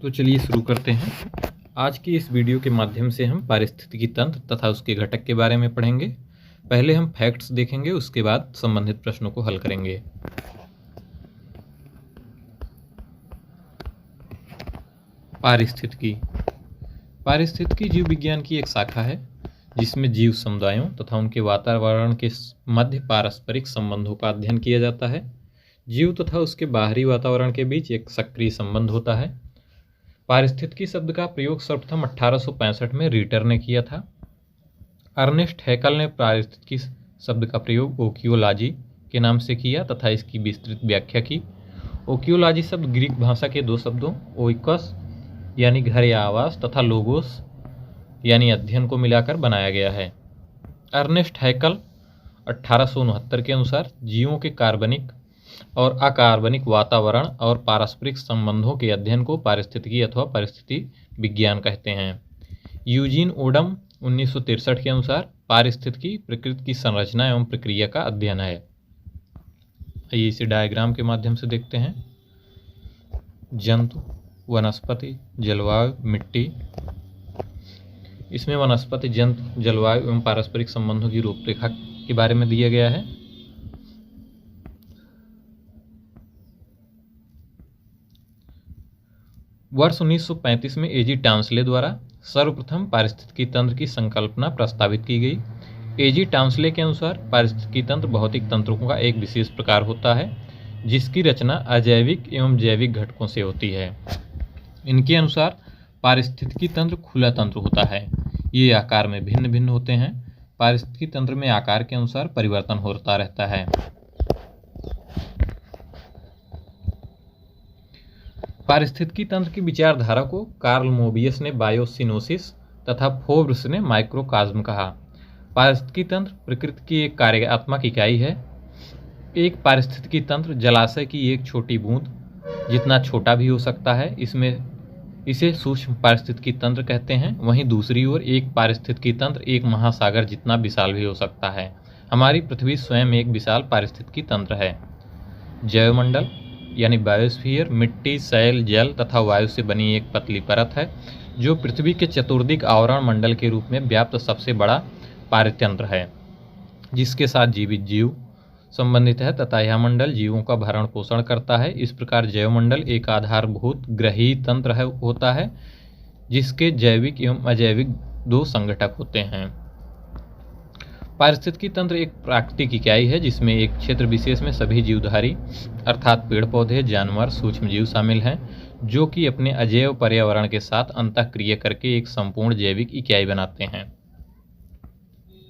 तो चलिए शुरू करते हैं। आज की इस वीडियो के माध्यम से हम पारिस्थितिकी तंत्र तथा उसके घटक के बारे में पढ़ेंगे। पहले हम फैक्ट्स देखेंगे, उसके बाद संबंधित प्रश्नों को हल करेंगे। पारिस्थितिकी पारिस्थितिकी जीव विज्ञान की एक शाखा है जिसमें जीव समुदायों तथा उनके वातावरण के मध्य पारस्परिक संबंधों का अध्ययन किया जाता है। जीव तथा उसके बाहरी वातावरण के बीच एक सक्रिय संबंध होता है। पारिस्थितिकी शब्द का प्रयोग सर्वप्रथम 1865 में रीटर ने किया था। अर्नेस्ट हैकल ने पारिस्थितिकी शब्द का प्रयोग ओकियोलॉजी के नाम से किया तथा इसकी विस्तृत व्याख्या की। ओकियोलॉजी शब्द ग्रीक भाषा के दो शब्दों ओइकस यानी घर या आवास तथा लोगोस यानी अध्ययन को मिलाकर बनाया गया है। अर्नेस्ट हैकल 1869 के अनुसार जीवों के कार्बनिक और अकार्बनिक वातावरण और पारस्परिक संबंधों के अध्ययन को पारिस्थितिकी अथवा परिस्थिति विज्ञान कहते हैं। यूजीन ओडम 1963 के अनुसार पारिस्थितिकी प्रकृति की संरचना एवं प्रक्रिया का अध्ययन है। आइए इसे डायग्राम के माध्यम से देखते हैं। जंतु, वनस्पति, जलवायु, मिट्टी। इसमें वनस्पति, जंतु, जलवायु एवं पारस्परिक संबंधों की रूपरेखा के बारे में दिया गया है। वर्ष 1935 में एजी टाउंसले द्वारा सर्वप्रथम पारिस्थितिकी तंत्र की संकल्पना प्रस्तावित की गई। एजी टाउंसले के अनुसार पारिस्थितिकी तंत्र भौतिक तंत्रों का एक विशेष प्रकार होता है जिसकी रचना अजैविक एवं जैविक घटकों से होती है। इनके अनुसार पारिस्थितिकी तंत्र खुला तंत्र होता है। ये आकार में भिन्न भिन्न होते हैं। पारिस्थितिकी तंत्र में आकार के अनुसार परिवर्तन होता रहता है। पारिस्थितिकी तंत्र की विचारधारा को कार्ल मोबियस ने बायोसिनोसिस तथा फोर्ब्स ने माइक्रोकाज्म कहा। पारिस्थितिकी तंत्र प्रकृति की एक कार्यात्मक इकाई है। एक पारिस्थितिकी तंत्र जलाशय की एक छोटी बूंद जितना छोटा भी हो सकता है, इसे सूक्ष्म पारिस्थितिकी तंत्र कहते हैं। वहीं दूसरी ओर एक पारिस्थितिकी तंत्र एक महासागर जितना विशाल भी हो सकता है। हमारी पृथ्वी स्वयं एक विशाल पारिस्थितिकी तंत्र है। जैवमंडल यानी बायोस्फीयर मिट्टी, शैल, जल तथा वायु से बनी एक पतली परत है जो पृथ्वी के चतुर्दिक आवरण मंडल के रूप में व्याप्त सबसे बड़ा पारितंत्र है जिसके साथ जीवित जीव संबंधित है तथा यह मंडल जीवों का भरण पोषण करता है। इस प्रकार जैवमंडल एक आधारभूत ग्रही तंत्र होता है जिसके जैविक एवं अजैविक दो संघटक होते हैं। पारिस्थितिकी तंत्र एक प्राकृतिक इकाई है जिसमें एक क्षेत्र विशेष में सभी जीवधारी अर्थात पेड़ पौधे, जानवर, सूक्ष्म जीव शामिल हैं जो कि अपने अजैव पर्यावरण के साथ अंतःक्रिया करके एक संपूर्ण जैविक इकाई बनाते हैं।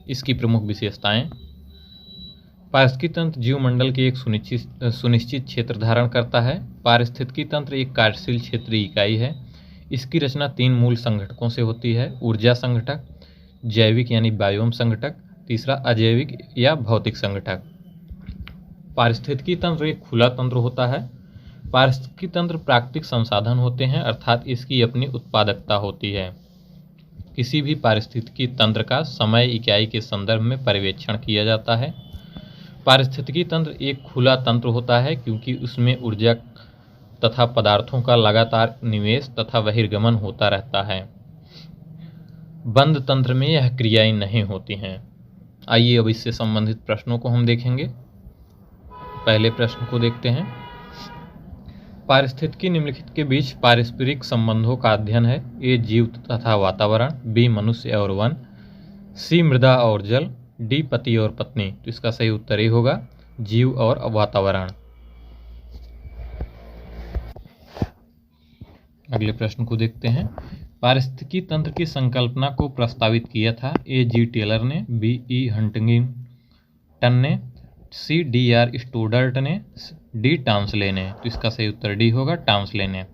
इसकी प्रमुख विशेषताएं। पारिस्थितिकी तंत्र जीवमंडल के एक सुनिश्चित क्षेत्र धारण करता है। पारिस्थितिकी तंत्र एक कार्यशील क्षेत्रीय इकाई है। इसकी रचना 3 मूल संघटकों से होती है। ऊर्जा संघटक, जैविक यानी बायोम संघटक, तीसरा अजैविक या भौतिक संघटक। पारिस्थितिकी तंत्र एक खुला तंत्र होता है। पारिस्थितिकी तंत्र प्राकृतिक संसाधन होते हैं अर्थात इसकी अपनी उत्पादकता होती है। किसी भी पारिस्थितिकी तंत्र का समय इकाई के संदर्भ में पर्यवेक्षण किया जाता है। पारिस्थितिकी तंत्र एक खुला तंत्र होता है क्योंकि उसमें ऊर्जा तथा पदार्थों का लगातार निवेश तथा बहिर्गमन होता रहता है। बंद तंत्र में यह क्रियाएं नहीं होती हैं। आइए अब इससे संबंधित प्रश्नों को हम देखेंगे। पहले प्रश्न को देखते हैं। पारिस्थितिकी निम्नलिखित के बीच पारस्परिक संबंधों का अध्ययन है। ए जीव तथा वातावरण, बी मनुष्य और वन, सी मृदा और जल, डी पति और पत्नी। तो इसका सही उत्तर ये होगा जीव और वातावरण। अगले प्रश्न को देखते हैं। पारिस्थितिकी तंत्र की संकल्पना को प्रस्तावित किया था। ए जी टेलर ने, बी ई हंटिंगटन ने, सी डी आर स्टूडर्ट ने, डी टाउंसले ने। तो इसका सही उत्तर डी होगा टाउंसले ने।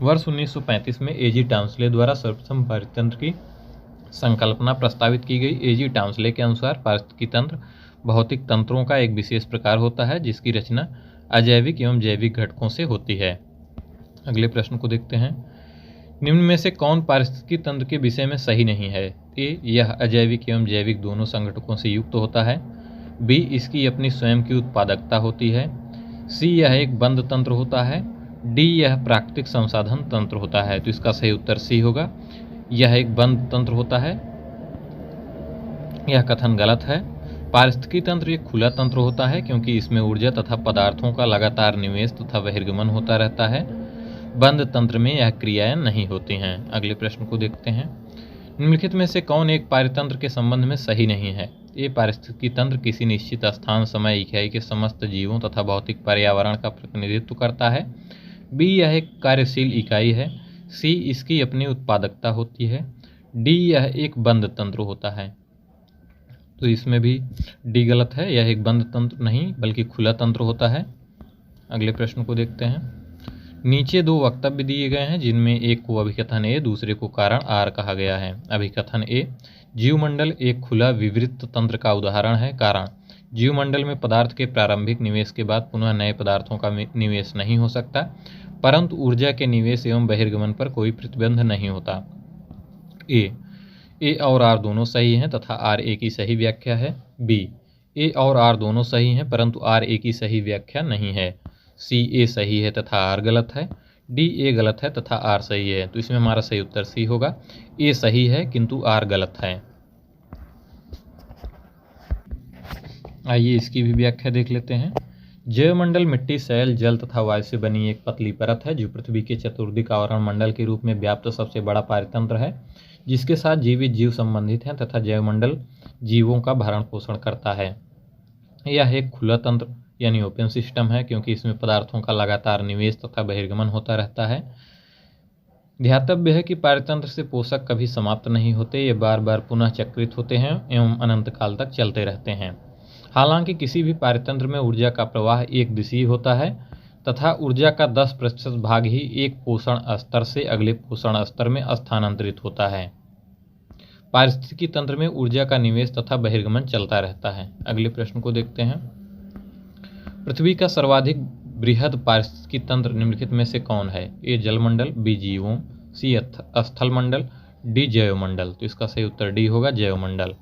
वर्ष 1935 में ए जी टाउंसले द्वारा सर्वप्रथम पारितंत्र की संकल्पना प्रस्तावित की गई। ए जी टाउंसले के अनुसार पारिस्थितिकी तंत्र भौतिक तंत्रों का एक विशेष प्रकार होता है जिसकी रचना अजैविक एवं जैविक घटकों से होती है। अगले प्रश्न को देखते हैं। निम्न में से कौन पारिस्थितिकी तंत्र के विषय में सही नहीं है? ए यह अजैविक एवं जैविक दोनों संघटकों से युक्त होता है, बी इसकी अपनी स्वयं की उत्पादकता होती है, सी यह एक बंद तंत्र होता है, डी, यह प्राकृतिक संसाधन तंत्र होता है। तो इसका सही उत्तर सी होगा, यह एक बंद तंत्र होता है। यह कथन गलत है। पारिस्थितिकी तंत्र एक खुला तंत्र होता है क्योंकि इसमें ऊर्जा तथा पदार्थों का लगातार निवेश तथा बहिर्गमन होता रहता है। बंद तंत्र में यह क्रियाएं नहीं होती हैं। अगले प्रश्न को देखते हैं। निम्नलिखित में से कौन एक पारितंत्र के संबंध में सही नहीं है? ए, पारिस्थितिकी तंत्र किसी निश्चित स्थान समय इकाई के समस्त जीवों तथा भौतिक पर्यावरण का प्रतिनिधित्व करता है। बी, यह एक कार्यशील इकाई है। सी, इसकी अपनी उत्पादकता होती है। डी, यह एक बंद तंत्र होता है। तो इसमें भी डी गलत है, यह एक बंद तंत्र नहीं बल्कि खुला तंत्र होता है। अगले प्रश्न को देखते हैं। नीचे दो वक्तव्य दिए गए हैं जिनमें एक को अभिकथन ए, दूसरे को कारण आर कहा गया है। अभिकथन ए, जीवमंडल एक खुला विवृत तंत्र का उदाहरण है। कारण, जीवमंडल में पदार्थ के प्रारंभिक निवेश के बाद पुनः नए पदार्थों का निवेश नहीं हो सकता, परंतु ऊर्जा के निवेश एवं बहिर्गमन पर कोई प्रतिबंध नहीं होता। ए और आर दोनों सही हैं तथा आर ए की सही व्याख्या है। बी, ए और आर दोनों सही हैं परंतु आर ए की सही व्याख्या नहीं है। सी, ए सही है तथा आर गलत है। डी, ए गलत है तथा आर सही है। तो इसमें हमारा सही उत्तर सी होगा, ए सही है किंतु आर गलत है। आइए इसकी भी व्याख्या देख लेते हैं। जैवमंडल मिट्टी, शैल, जल तथा वायु से बनी एक पतली परत है जो पृथ्वी के चतुर्दिक आवरण मंडल के रूप में व्याप्त सबसे बड़ा पारितंत्र है, जिसके साथ जीवित जीव संबंधित हैं तथा जैवमंडल जीवों का भरण पोषण करता है। यह एक खुला तंत्र यानी ओपन सिस्टम है क्योंकि इसमें पदार्थों का लगातार निवेश तथा बहिर्गमन होता रहता है। ध्यातव्य है कि पारितंत्र से पोषक कभी समाप्त नहीं होते, ये बार बार पुनः चक्रित होते हैं एवं अनंत काल तक चलते रहते हैं। हालांकि किसी भी पारितंत्र में ऊर्जा का प्रवाह एक दिशीय होता है तथा ऊर्जा का 10% भाग ही एक पोषण स्तर से अगले पोषण स्तर में स्थानांतरित होता है। पारिस्थितिकी तंत्र में ऊर्जा का निवेश तथा बहिर्गमन चलता रहता है। अगले प्रश्न को देखते हैं। पृथ्वी का सर्वाधिक बृहद पारिस्थितिकी तंत्र निम्नलिखित में से कौन है? ए, जलमंडल, बी, जीवों, सी, स्थलमंडल, डी, जैवमंडल। तो इसका सही उत्तर डी होगा, जैवमंडल।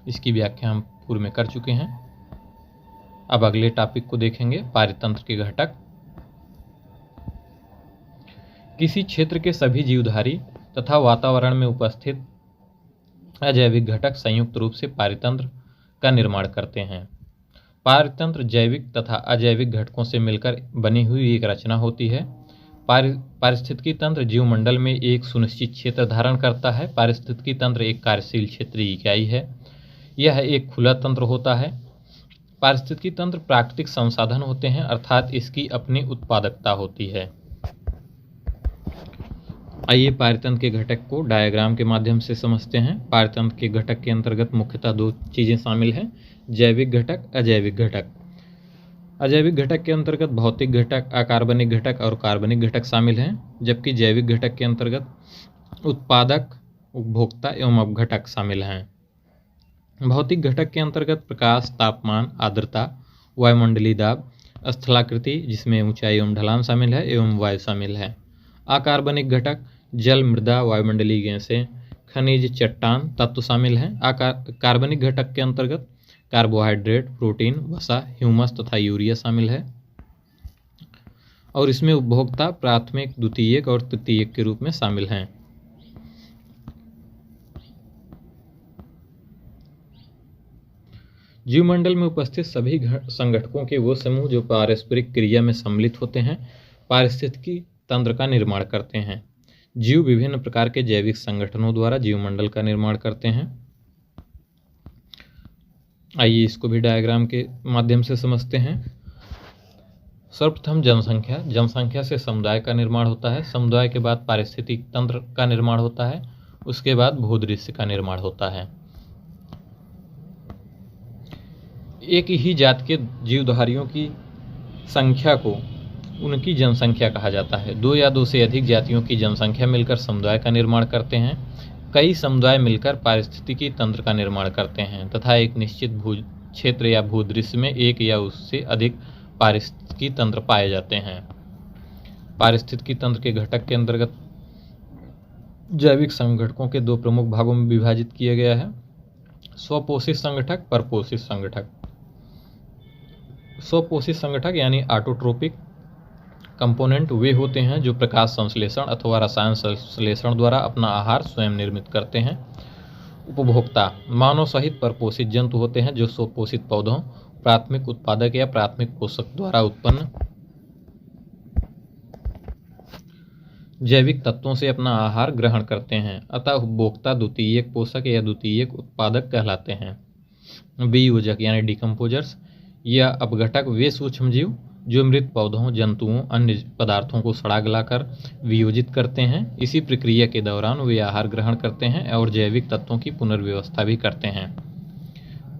इसकी व्याख्या हम पूर्व में कर चुके हैं। अब अगले टॉपिक को देखेंगे, पारितंत्र के घटक। किसी क्षेत्र के सभी जीवधारी तथा वातावरण में उपस्थित अजैविक घटक संयुक्त रूप से पारितंत्र का निर्माण करते हैं। पारितंत्र जैविक तथा अजैविक घटकों से मिलकर बनी हुई एक रचना होती है। पारिस्थितिकी तंत्र जीवमंडल में एक सुनिश्चित क्षेत्र धारण करता है। पारिस्थितिकी तंत्र एक कार्यशील क्षेत्रीय इकाई है। यह एक खुला तंत्र होता है। पारिस्थितिकी तंत्र प्राकृतिक संसाधन होते हैं अर्थात इसकी अपनी उत्पादकता होती है। आइए पारितंत्र के घटक को डायग्राम के माध्यम से समझते हैं। पारितंत्र के घटक के अंतर्गत मुख्यतः दो चीजें शामिल हैं, जैविक घटक, अजैविक घटक। अजैविक घटक के अंतर्गत भौतिक घटक, अकार्बनिक घटक और कार्बनिक घटक शामिल हैं, जबकि जैविक घटक के अंतर्गत उत्पादक, उपभोक्ता एवं अपघटक शामिल हैं। भौतिक घटक के अंतर्गत प्रकाश, तापमान, आर्द्रता, वायुमंडलीय दाब, स्थलाकृति जिसमें ऊंचाई एवं ढलान शामिल है एवं वायु शामिल है। अकार्बनिक घटक जल, मृदा, वायुमंडलीय गैसें, खनिज, चट्टान तत्व शामिल हैं। कार्बनिक घटक के अंतर्गत कार्बोहाइड्रेट, प्रोटीन, वसा, ह्यूमस तथा यूरिया शामिल है और इसमें उपभोक्ता प्राथमिक, द्वितीयक और तृतीयक के रूप में शामिल हैं। जीवमंडल में उपस्थित सभी संगठकों के वो समूह जो पारस्परिक क्रिया में सम्मिलित होते हैं पारिस्थितिकी तंत्र का निर्माण करते हैं। जीव विभिन्न प्रकार के जैविक संगठनों द्वारा जीवमंडल का निर्माण करते हैं। आइए इसको भी डायग्राम के माध्यम से समझते हैं। सर्वप्रथम जनसंख्या। जनसंख्या से समुदाय का निर्माण होता है। समुदाय के बाद पारिस्थितिक तंत्र का निर्माण होता है। उसके बाद भूदृश्य का निर्माण होता है। एक ही जात के जीवधारियों की संख्या को उनकी जनसंख्या कहा जाता है। दो या दो से अधिक जातियों की जनसंख्या मिलकर समुदाय का निर्माण करते हैं। कई समुदाय मिलकर पारिस्थितिकी तंत्र का निर्माण करते हैं तथा एक निश्चित भू क्षेत्र या भूदृश्य में एक या उससे अधिक पारिस्थितिकी तंत्र पाए जाते हैं। पारिस्थितिकी तंत्र के घटक के अंतर्गत जैविक संगठकों के दो प्रमुख भागों में विभाजित किया गया है, स्वपोषित संगठक, परपोषित संगठक। स्वपोषित संगठक यानी ऑटोट्रोपिक कंपोनेंट वे होते हैं जो प्रकाश संश्लेषण अथवा रसायन संश्लेषण द्वारा अपना आहार स्वयं निर्मित करते हैं। उपभोक्ता मानव सहित परपोषित जंतु होते हैं जो स्वपोषित पौधों, प्राथमिक उत्पादक या प्राथमिक पोषक द्वारा उत्पन्न जैविक तत्वों से अपना आहार ग्रहण करते हैं, अतः उपभोक्ता द्वितीयक पोषक या द्वितीयक उत्पादक कहलाते हैं। वियोजक यानी डिकम्पोजर्स या अपघटक वे सूक्ष्म जीव जो मृत पौधों, जंतुओं, अन्य पदार्थों को सड़ा गलाकर वियोजित करते हैं। इसी प्रक्रिया के दौरान वे आहार ग्रहण करते हैं और जैविक तत्वों की पुनर्व्यवस्था भी करते हैं।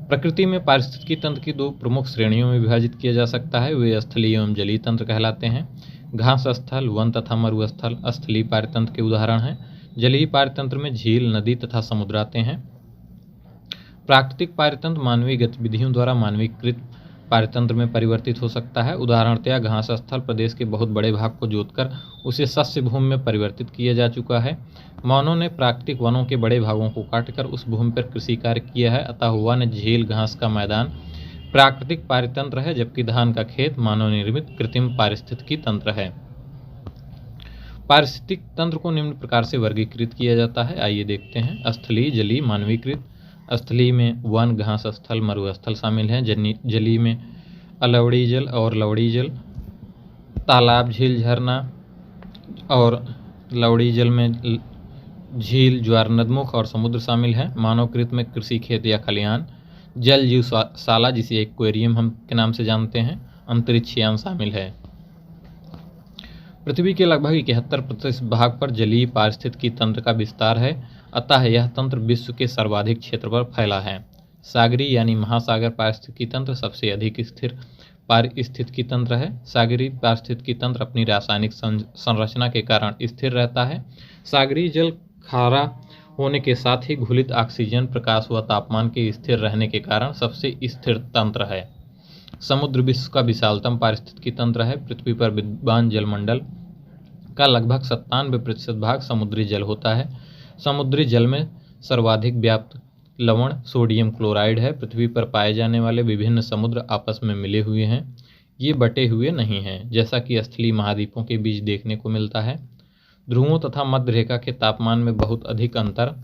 प्रकृति में पारिस्थितिकी तंत्र की दो प्रमुख श्रेणियों में विभाजित किया जा सकता है। वे स्थलीय एवं जलीय तंत्र कहलाते हैं। घास स्थल, वन तथा मरुस्थल स्थलीय पारितंत्र के उदाहरण हैं। जलीय पारितंत्र में झील, नदी तथा समुद्र आते हैं। प्राकृतिक पारितंत्र मानवीय गतिविधियों द्वारा मानवीकृत पारितंत्र में परिवर्तित हो सकता है। उदाहरणतया घास स्थल प्रदेश के बहुत बड़े भाग को जोतकर उसे शस्य भूमि में परिवर्तित किया जा चुका है। मानव ने प्राकृतिक वनों के बड़े भागों को काटकर उस भूमि पर कृषि कार्य किया है, अतः वन, झील, घास का मैदान प्राकृतिक पारितंत्र है, जबकि धान का खेत मानव निर्मित कृत्रिम पारिस्थितिकी तंत्र है। पारिस्थितिक तंत्र को निम्न प्रकार से वर्गीकृत किया जाता है, आइए देखते हैं। स्थलीय, जलीय, मानवीकृत। स्थलीय में वन, घास स्थल, मरुस्थल शामिल हैं। जलीय में अलवड़ी जल और लवड़ी जल, तालाब, झील, झरना और लवड़ी जल में झील, ज्वार, नदमुख और समुद्र शामिल हैं। मानवकृत में कृषि खेत या खलिहान, जल जीवशाला जिसे एक्वेरियम हम के नाम से जानते हैं, अंतरिक्ष यान शामिल है। पृथ्वी के लगभग 71% भाग पर जलीय पारिस्थितिकी तंत्र का विस्तार है, अतः यह तंत्र विश्व के सर्वाधिक क्षेत्र पर फैला है। सागरीय यानी महासागर पारिस्थितिकी तंत्र सबसे अधिक स्थिर पारिस्थितिकी तंत्र है। सागरीय पारिस्थितिकी तंत्र अपनी रासायनिक संरचना के कारण स्थिर रहता है। सागरीय जल खारा होने के साथ ही घुलित ऑक्सीजन, प्रकाश व तापमान के स्थिर रहने के कारण सबसे स्थिर तंत्र है। समुद्र विश्व का विशालतम पारिस्थितिकी तंत्र है। पृथ्वी पर विद्यमान जलमंडल का लगभग 97% भाग समुद्री जल होता है। समुद्री जल में सर्वाधिक व्याप्त लवण सोडियम क्लोराइड है। पृथ्वी पर पाए जाने वाले विभिन्न समुद्र आपस में मिले हुए हैं, ये बटे हुए नहीं हैं, जैसा कि स्थलीय महाद्वीपों के बीच देखने को मिलता है। ध्रुवों तथा मध्य रेखा के तापमान में बहुत अधिक अंतर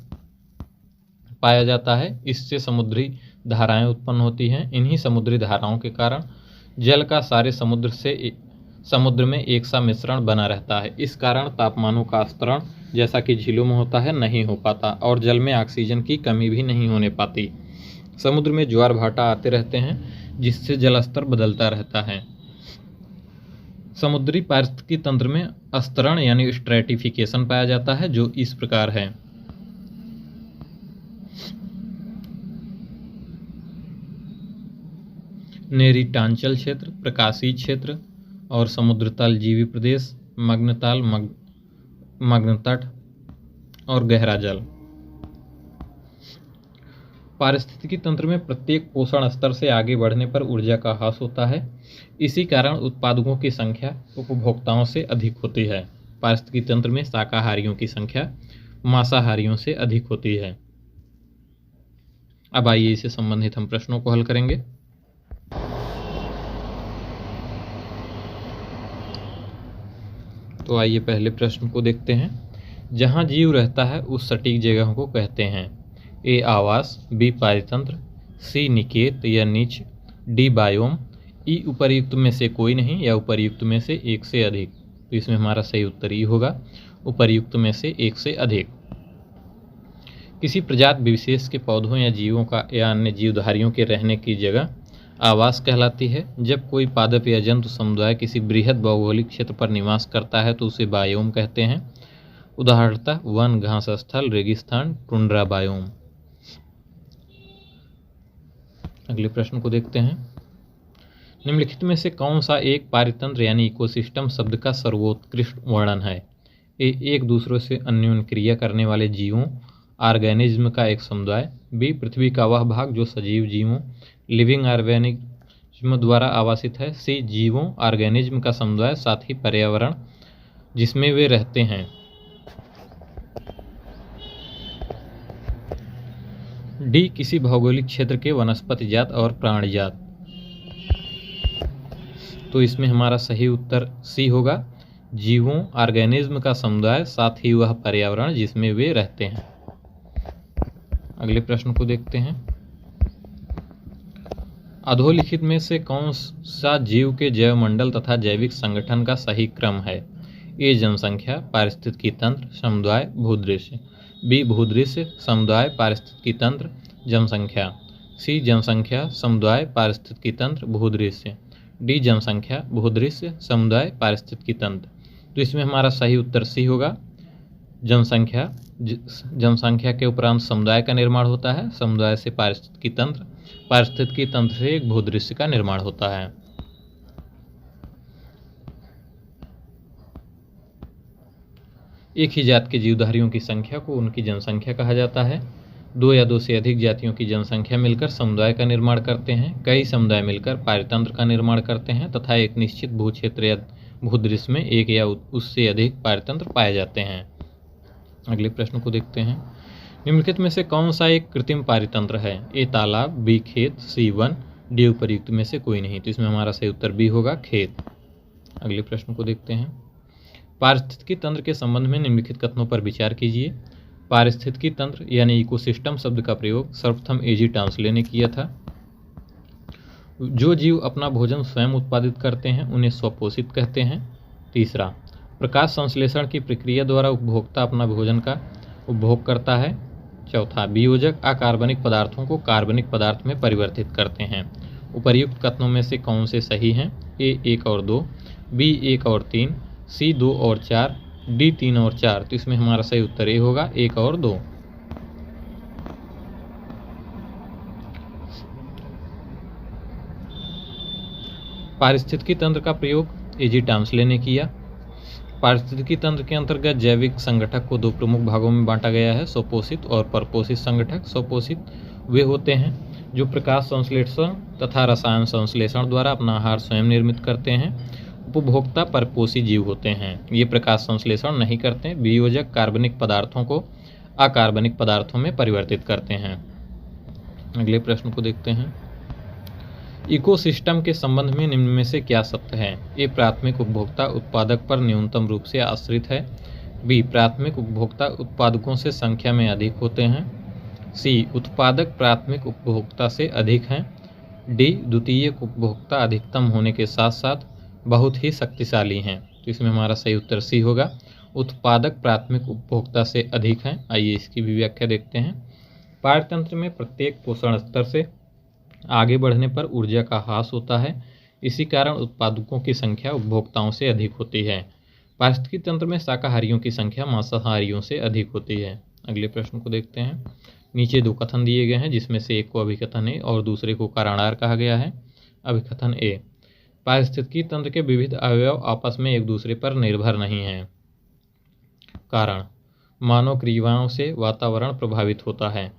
पाया जाता है, इससे समुद्री धाराएं उत्पन्न होती हैं। इन्हीं समुद्री धाराओं के कारण जल का सारे समुद्र में एक सा मिश्रण बना रहता है। इस कारण तापमानों का स्तरण जैसा कि झीलों में होता है नहीं हो पाता और जल में ऑक्सीजन की कमी भी नहीं होने पाती। समुद्र में ज्वार भाटा आते रहते हैं, जिससे जल स्तर बदलता रहता है। समुद्री पारिस्थितिकी तंत्र में स्तरण यानी स्ट्रैटिफिकेशन पाया जाता है, जो इस प्रकार है। नेरिटांचल क्षेत्र, प्रकाशीय क्षेत्र और समुद्र तल जीवी प्रदेश, मग्नताल, मग्न तट और गहरा जल। पारिस्थितिकी तंत्र में प्रत्येक पोषण स्तर से आगे बढ़ने पर ऊर्जा का ह्रास होता है। इसी कारण उत्पादकों की संख्या उपभोक्ताओं से अधिक होती है। पारिस्थितिकी तंत्र में शाकाहारियों की संख्या मांसाहारियों से अधिक होती है। अब आइए इससे संबंधित हम प्रश्नों को हल करेंगे। तो आइए पहले प्रश्न को देखते हैं। जहां जीव रहता है उस सटीक जगह को कहते हैं। ए आवास, बी पारितंत्र, सी निकेत या नीच, डी बायोम, ई उपर्युक्त में से कोई नहीं या उपर्युक्त में से एक से अधिक। तो इसमें हमारा सही उत्तर ई होगा, उपर्युक्त में से एक से अधिक। किसी प्रजाति विशेष के पौधों या जीवों का या अन्य जीवधारियों के रहने की जगह आवास कहलाती है। जब कोई पादप या जंतु समुदाय किसी बृहद भौगोलिक क्षेत्र पर निवास करता है तो उसे बायोम कहते हैं। उदाहरणतः वन, घास स्थल, रेगिस्तान, टुंड्रा बायोम। अगले प्रश्न को देखते हैं। निम्नलिखित में से कौन सा एक पारितंत्र यानी इकोसिस्टम शब्द का सर्वोत्कृष्ट वर्णन है? ए एक दूसरों से अन्योन्य क्रिया करने वाले जीवों ऑर्गेनिज्म का एक समुदाय, बी पृथ्वी का वह भाग जो सजीव जीवों लिविंग ऑर्गेनिज्म द्वारा आवासित है, सी जीवों ऑर्गेनिज्म का समुदाय साथ ही पर्यावरण जिसमें वे रहते हैं, डी किसी भौगोलिक क्षेत्र के वनस्पति जात और प्राणी जात। तो इसमें हमारा सही उत्तर सी होगा, जीवों ऑर्गेनिज्म का समुदाय, साथ ही वह पर्यावरण जिसमें वे रहते हैं। अगले प्रश्न को देखते हैं। अधोलिखित में से कौन सा जीव के जैवमंडल तथा जैविक संगठन का सही क्रम है? ए जनसंख्या, पारिस्थितिकी तंत्र, समुदाय, भूदृश्य। बी भूदृश्य, समुदाय, पारिस्थितिकी तंत्र, जनसंख्या। सी जनसंख्या, समुदाय, पारिस्थितिकी तंत्र, भूदृश्य। डी जनसंख्या, भूदृश्य, समुदाय, पारिस्थितिकी तंत्र। तो इसमें हमारा सही उत्तर सी होगा, जनसंख्या। जनसंख्या के उपरांत समुदाय का निर्माण होता है, समुदाय से पारिस्थितिकी तंत्र, पारिस्थितिकी तंत्र से एक भूदृश्य का निर्माण होता है। एक ही जात के जीवधारियों की संख्या को उनकी जनसंख्या कहा जाता है। दो या दो से अधिक जातियों की जनसंख्या मिलकर समुदाय का निर्माण करते हैं। कई समुदाय मिलकर पारितंत्र का निर्माण करते हैं तथा एक निश्चित भूक्षेत्र या भूदृश्य में एक या उससे अधिक पारितंत्र पाए जाते हैं। अगले प्रश्न को देखते हैं। निम्नलिखित में से कौन सा एक कृत्रिम पारितंत्र है? ए तालाब, बी खेत, सी वन, डी उपर्युक्त में से कोई नहीं। तो इसमें हमारा सही उत्तर बी होगा, खेत। अगले प्रश्न को देखते हैं। पारिस्थितिकी तंत्र के संबंध में निम्नलिखित कथनों पर विचार कीजिए। पारिस्थितिकी तंत्र यानी इकोसिस्टम शब्द का प्रयोग सर्वप्रथम एजी टांसले ने किया था। जो जीव अपना भोजन स्वयं उत्पादित करते हैं उन्हें स्वपोषित कहते हैं। तीसरा, प्रकाश संश्लेषण की प्रक्रिया द्वारा उपभोक्ता अपना भोजन का उपभोग करता है। चौथा, वियोजक अकार्बनिक पदार्थों को कार्बनिक पदार्थ में परिवर्तित करते हैं। उपर्युक्त कथनों में से कौन से सही हैं? ए 1 और 2, बी 1 और 3, सी 2 और 4, डी 3 और 4। तो इसमें हमारा सही उत्तर ए होगा, 1 और 2। पारिस्थितिकी तंत्र का प्रयोग एजी टांसले ने किया। पारिस्थितिकी तंत्र के अंतर्गत जैविक संगठक को दो प्रमुख भागों में बांटा गया है, स्वपोषित और परपोषित संगठक। स्वपोषित वे होते हैं जो प्रकाश संश्लेषण तथा रसायन संश्लेषण द्वारा अपना आहार स्वयं निर्मित करते हैं। उपभोक्ता परपोषी जीव होते हैं, ये प्रकाश संश्लेषण नहीं करते। वियोजक कार्बनिक पदार्थों को अकार्बनिक पदार्थों में परिवर्तित करते हैं। अगले प्रश्न को देखते हैं। इकोसिस्टम के संबंध में निम्न में से क्या सत्य है? ए प्राथमिक उपभोक्ता उत्पादक पर न्यूनतम रूप से आश्रित है। बी प्राथमिक उपभोक्ता उत्पादकों से संख्या में अधिक होते हैं। सी उत्पादक प्राथमिक उपभोक्ता से अधिक हैं। डी द्वितीयक उपभोक्ता अधिकतम होने के साथ साथ बहुत ही शक्तिशाली हैं। तो इसमें हमारा सही उत्तर सी होगा, उत्पादक प्राथमिक उपभोक्ता से अधिक हैं। आइए इसकी भी व्याख्या देखते हैं। पारतंत्र में प्रत्येक पोषण स्तर से आगे बढ़ने पर ऊर्जा का ह्रास होता है, इसी कारण उत्पादकों की संख्या उपभोक्ताओं से अधिक होती है। पारिस्थितिकी तंत्र में शाकाहारियों की संख्या मांसाहारियों से अधिक होती है। अगले प्रश्न को देखते हैं। नीचे दो कथन दिए गए हैं जिसमें से एक को अभिकथन ए और दूसरे को कारणार कहा गया है। अभिकथन ए, पारिस्थितिकी तंत्र के विविध अवयव आपस में एक दूसरे पर निर्भर नहीं हैं। कारण, मानव क्रियाओं से वातावरण प्रभावित होता है।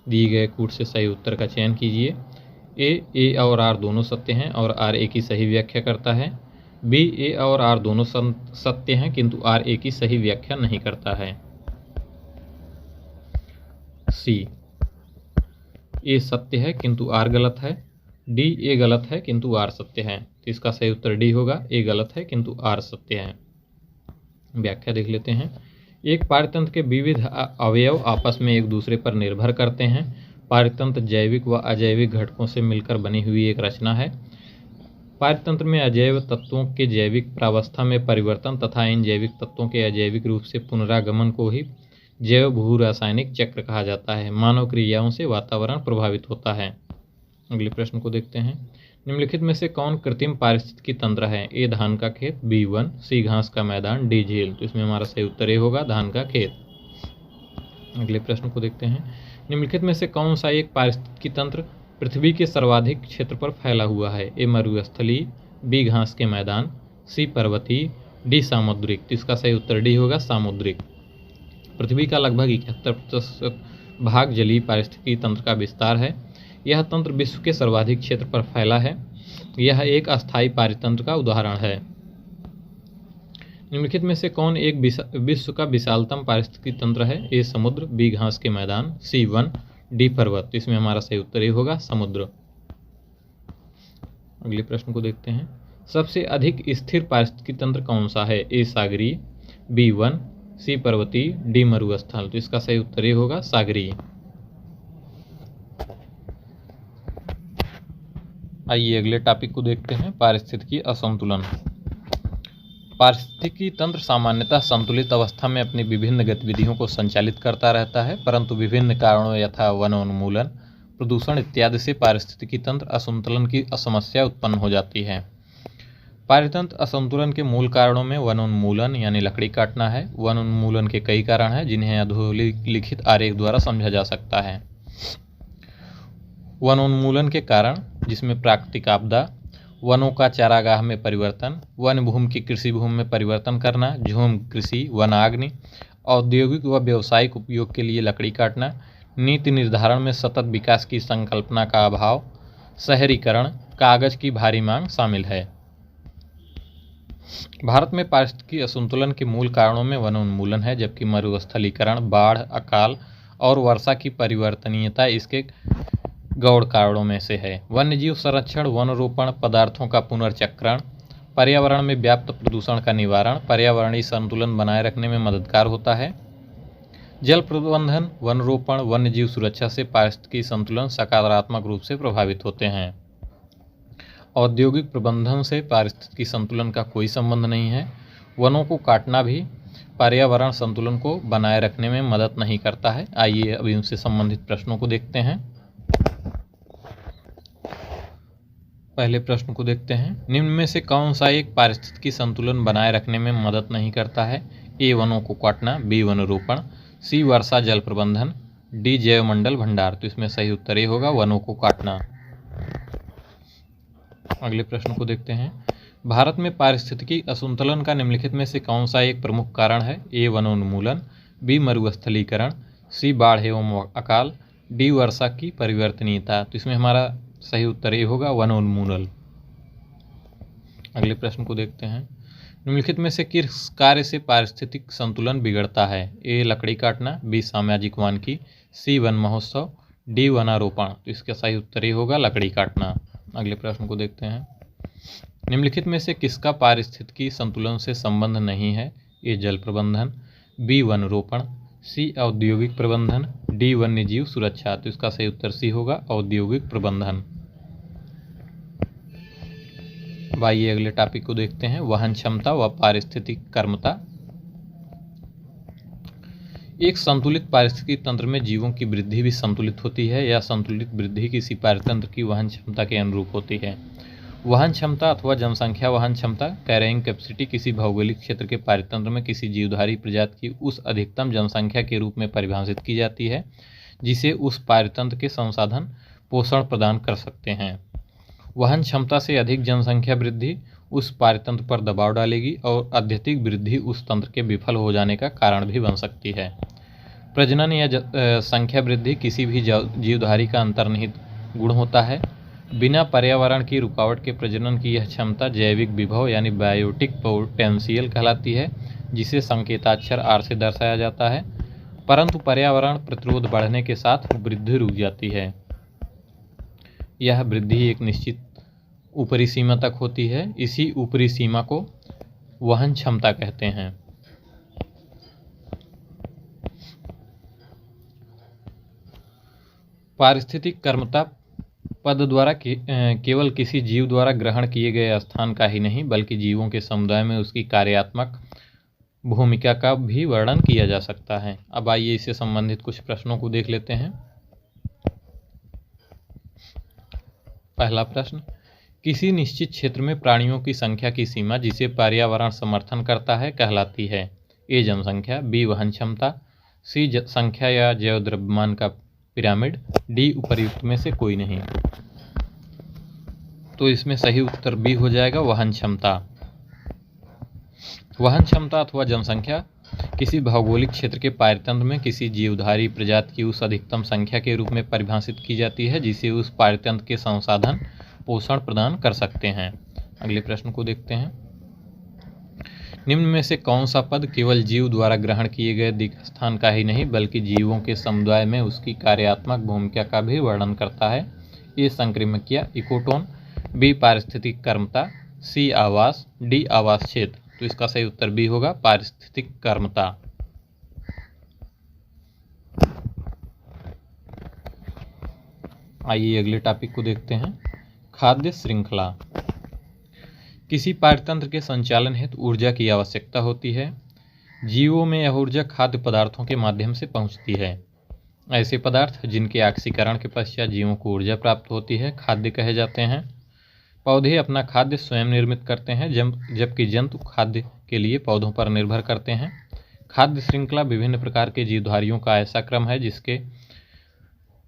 दिए गए कूट से सही उत्तर का चयन कीजिए। ए और आर दोनों सत्य हैं और आर ए की सही व्याख्या करता है। बी ए और आर दोनों सत्य हैं किंतु आर ए की सही व्याख्या नहीं करता है। सी, ए सत्य है किंतु आर गलत है। डी ए गलत है किंतु आर सत्य है। तो इसका सही उत्तर डी होगा, ए गलत है किंतु आर सत्य है। व्याख्या देख लेते हैं। एक पारतंत्र के विविध अवयव आपस में एक दूसरे पर निर्भर करते हैं। पारतंत्र जैविक व अजैविक घटकों से मिलकर बनी हुई एक रचना है। पारतंत्र में अजैव तत्वों के जैविक प्रावस्था में परिवर्तन तथा इन जैविक तत्वों के अजैविक रूप से पुनरागमन को ही जैव भू रासायनिक चक्र कहा जाता है। मानव क्रियाओं से वातावरण प्रभावित होता है। अगले प्रश्न को देखते हैं। निम्नलिखित में से कौन कृत्रिम पारिस्थितिकी तंत्र है? ए धान का खेत, बी वन, सी घास का मैदान, डी झील। तो इसमें हमारा सही उत्तर ए होगा, धान का खेत। अगले प्रश्न को देखते हैं। निम्नलिखित में से कौन सा एक पारिस्थितिकी तंत्र पृथ्वी के सर्वाधिक क्षेत्र पर फैला हुआ है? ए मरुस्थलीय, बी घास के मैदान, सी पर्वतीय, डी सामुद्रिक। तो इसका सही उत्तर डी होगा, सामुद्रिक। पृथ्वी का लगभग 71% भाग जलीय पारिस्थितिकी तंत्र का विस्तार है। यह तंत्र विश्व के सर्वाधिक क्षेत्र पर फैला है। यह एक अस्थायी पारितंत्र का उदाहरण है। निम्नलिखित में से कौन एक विश्व का विशालतम पारिस्थितिकी तंत्र है? ए समुद्र, बी घास के मैदान, सी वन, डी पर्वत। इसमें हमारा सही उत्तर ए होगा, समुद्र। अगले प्रश्न को देखते हैं। सबसे अधिक स्थिर पारिस्थितिकी तंत्र कौन सा है? ए सागरीय, बी वन, सी पर्वतीय, डी मरुस्थल। तो इसका सही उत्तर ये होगा सागरीय। आइए अगले टॉपिक को देखते हैं, पारिस्थितिकी असंतुलन। पारिस्थितिकी तंत्र सामान्यतः संतुलित अवस्था में अपनी विभिन्न गतिविधियों को संचालित करता रहता है, परंतु विभिन्न कारणों यथा वनोन्मूलन, प्रदूषण इत्यादि से पारिस्थितिकी तंत्र असंतुलन की समस्या उत्पन्न हो जाती है। पारितंत्र असंतुलन के मूल कारणों में वनोन्मूलन यानी लकड़ी काटना है। वनोन्मूलन के कई कारण हैं जिन्हें अधोलिखित आरेख द्वारा समझा जा सकता है। वनोन्मूलन के कारण जिसमें प्राकृतिक आपदा, वनों का चारागाह में परिवर्तन, वन भूमि की कृषि भूमि में परिवर्तन करना, झूम कृषि, वनाग्नि, औद्योगिक व व्यावसायिक उपयोग के लिए लकड़ी काटना, नीति निर्धारण में सतत विकास की संकल्पना का अभाव, शहरीकरण, कागज की भारी मांग शामिल है। भारत में पारिस्थितिकी असंतुलन के मूल कारणों में वनोन्मूलन है, जबकि मरुस्थलीकरण, बाढ़, अकाल और वर्षा की परिवर्तनीयता इसके गौड़ कारणों में से है। वन्यजीव संरक्षण, वन रोपण, पदार्थों का पुनर्चक्रण, पर्यावरण में व्याप्त प्रदूषण का निवारण पर्यावरणीय संतुलन बनाए रखने में मददगार होता है। जल प्रबंधन, वन रोपण, वन्यजीव सुरक्षा से पारिस्थितिकी संतुलन सकारात्मक रूप से प्रभावित होते हैं। औद्योगिक प्रबंधन से पारिस्थितिकी संतुलन का कोई संबंध नहीं है। वनों को काटना भी पर्यावरण संतुलन को बनाए रखने में मदद नहीं करता है। आइए अभी उनसे संबंधित प्रश्नों को देखते हैं। पहले प्रश्न को देखते हैं, निम्न में से कौन सा एक पारिस्थितिकी संतुलन बनाए रखने में मदद नहीं करता है? ए वनों को काटना, बी वन रोपण, सी वर्षा जल प्रबंधन, डी जैवमंडल भंडार। तो इसमें सही उत्तर ये होगा वनों को काटना। अगले प्रश्न को देखते हैं, भारत में पारिस्थितिकी असंतुलन का निम्नलिखित में से कौन सा एक प्रमुख कारण है? ए वनोन्मूलन, बी मरुस्थलीकरण, सी बाढ़ एवं अकाल, डी वर्षा की परिवर्तनीयता। तो इसमें हमारा सही उत्तर ये होगा वनोन्मूलन। अगले प्रश्न को देखते हैं, निम्नलिखित में से किस कार्य से पारिस्थितिक संतुलन बिगड़ता है? ए लकड़ी काटना, बी सामाजिक वानिकी, सी वन महोत्सव, डी वनारोपण। तो इसका सही उत्तर ये होगा लकड़ी काटना। अगले प्रश्न को देखते हैं, निम्नलिखित में से किसका पारिस्थितिकी संतुलन से संबंध नहीं है? ए जल प्रबंधन, बी वन रोपण, सी औद्योगिक प्रबंधन, डी वन्यजीव सुरक्षा। तो इसका सही उत्तर सी होगा औद्योगिक प्रबंधन। आइए अगले टॉपिक को देखते हैं, वहन क्षमता व पारिस्थितिक कर्मता। एक संतुलित पारिस्थितिकी तंत्र में जीवों की वृद्धि भी संतुलित होती है। यह संतुलित वृद्धि किसी पारितंत्र की वहन क्षमता के अनुरूप होती है। वहन क्षमता अथवा जनसंख्या वहन क्षमता, कैरिंग कैपेसिटी, किसी भौगोलिक क्षेत्र के पारितंत्र में किसी जीवधारी प्रजाति की उस अधिकतम जनसंख्या के रूप में परिभाषित की जाती है जिसे उस पारितंत्र के संसाधन पोषण प्रदान कर सकते हैं। वहन क्षमता से अधिक जनसंख्या वृद्धि उस पारितंत्र पर दबाव डालेगी और अत्यधिक वृद्धि उस तंत्र के विफल हो जाने का कारण भी बन सकती है। प्रजनन या संख्या वृद्धि किसी भी जीवधारी का अंतर्निहित गुण होता है। बिना पर्यावरण की रुकावट के प्रजनन की यह क्षमता जैविक विभव यानी बायोटिक पोटेंशियल कहलाती है, जिसे संकेताक्षर आर से दर्शाया जाता है। परंतु पर्यावरण प्रतिरोध बढ़ने के साथ वृद्धि रुक जाती है। यह वृद्धि एक निश्चित ऊपरी सीमा तक होती है। इसी ऊपरी सीमा को वहन क्षमता कहते हैं। पारिस्थितिक कर्मता पद द्वारा केवल किसी जीव द्वारा ग्रहण किए गए स्थान का ही नहीं बल्कि जीवों के समुदाय में उसकी कार्यात्मक भूमिका का भी वर्णन किया जा सकता है। अब आइए इससे संबंधित कुछ प्रश्नों को देख लेते हैं। पहला प्रश्न, किसी निश्चित क्षेत्र में प्राणियों की संख्या की सीमा जिसे पर्यावरण समर्थन करता है कहलाती है? ए जनसंख्या, बी वहन क्षमता, सी संख्या या जैव द्रव्यमान का पिरामिड, डी उपर्युक्त में से कोई नहीं। तो इसमें सही उत्तर बी हो जाएगा वहन क्षमता। वहन क्षमता अथवा जनसंख्या किसी भौगोलिक क्षेत्र के पारितंत्र में किसी जीवधारी प्रजाति की उस अधिकतम संख्या के रूप में परिभाषित की जाती है जिसे उस पारितंत्र के संसाधन पोषण प्रदान कर सकते हैं। अगले प्रश्न को देखते हैं, निम्न में से कौन सा पद केवल जीव द्वारा ग्रहण किए गए दिक्स्थान का ही नहीं बल्कि जीवों के समुदाय में उसकी कार्यात्मक भूमिका का भी वर्णन करता है? ए संक्रामकीय इकोटोन, बी पारिस्थितिक कर्मता, सी आवास, डी आवास क्षेत्र। तो इसका सही उत्तर बी होगा पारिस्थितिक कर्मता। आइए अगले टॉपिक को देखते हैं, खाद्य श्रृंखला। किसी पारतंत्र के संचालन हेतु ऊर्जा की आवश्यकता होती है। जीवों में यह ऊर्जा खाद्य पदार्थों के माध्यम से पहुंचती है। ऐसे पदार्थ जिनके ऑक्सीकरण के पश्चात जीवों को ऊर्जा प्राप्त होती है खाद्य कहे जाते हैं। पौधे अपना खाद्य स्वयं निर्मित करते हैं, जबकि जंतु खाद्य के लिए पौधों पर निर्भर करते हैं। खाद्य श्रृंखला विभिन्न प्रकार के जीवधारियों का ऐसा क्रम है जिसके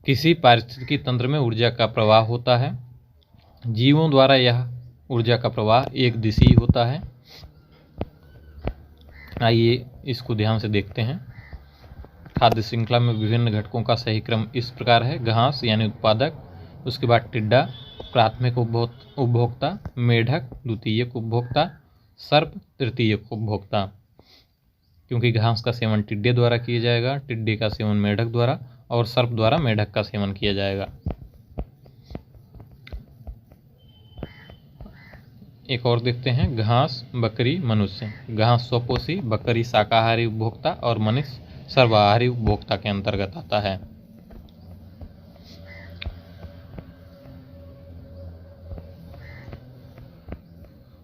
किसी पारिस्थितिकी तंत्र में ऊर्जा का प्रवाह होता है। जीवों द्वारा यह ऊर्जा का प्रवाह एक दिशीय होता है। आइए इसको ध्यान से देखते हैं। खाद्य श्रृंखला में विभिन्न घटकों का सही क्रम इस प्रकार है, घास यानी उत्पादक, उसके बाद टिड्डा प्राथमिक उपभोक्ता, मेढक द्वितीयक उपभोक्ता, सर्प तृतीयक उपभोक्ता। क्योंकि घास का सेवन टिड्डे द्वारा किया जाएगा, टिड्डे का सेवन मेढक द्वारा और सर्प द्वारा मेढक का सेवन किया जाएगा। एक और देखते हैं, घास, बकरी, मनुष्य। घास स्वपोषी, बकरी शाकाहारी उपभोक्ता और मनुष्य सर्वाहारी उपभोक्ता के अंतर्गत आता है।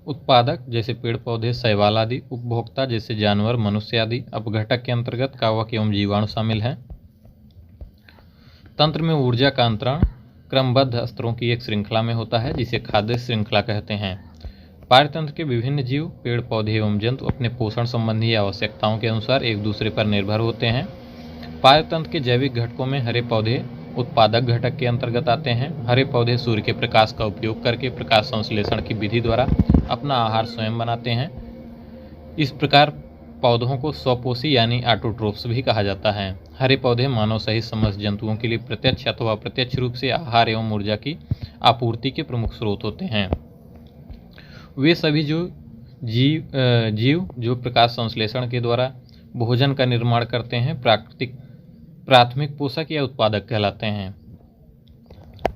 उत्पादक जैसे पेड़ पौधे, शैवाल आदि। उपभोक्ता जैसे जानवर, मनुष्य आदि। अपघटक के अंतर्गत कवक एवं जीवाणु शामिल हैं। तंत्र में ऊर्जा का अंतरण क्रमबद्ध स्तरों की एक श्रृंखला में होता है जिसे खाद्य श्रृंखला कहते हैं। पारतंत्र के विभिन्न जीव, पेड़ पौधे एवं जंतु अपने पोषण संबंधी आवश्यकताओं के अनुसार एक दूसरे पर निर्भर होते हैं। पारतंत्र के जैविक घटकों में हरे पौधे उत्पादक घटक के अंतर्गत आते हैं। हरे पौधे सूर्य के प्रकाश का उपयोग करके प्रकाश संश्लेषण की विधि द्वारा अपना आहार स्वयं बनाते हैं। इस प्रकार पौधों को स्वपोषी यानी ऑटोट्रोफ्स भी कहा जाता है। हरे पौधे मानव सहित समस्त जंतुओं के लिए प्रत्यक्ष अथवा अप्रत्यक्ष रूप से आहार एवं ऊर्जा की आपूर्ति के प्रमुख स्रोत होते हैं। वे सभी जो जीव जो प्रकाश संश्लेषण के द्वारा भोजन का निर्माण करते हैं प्राथमिक पोषक या उत्पादक कहलाते हैं।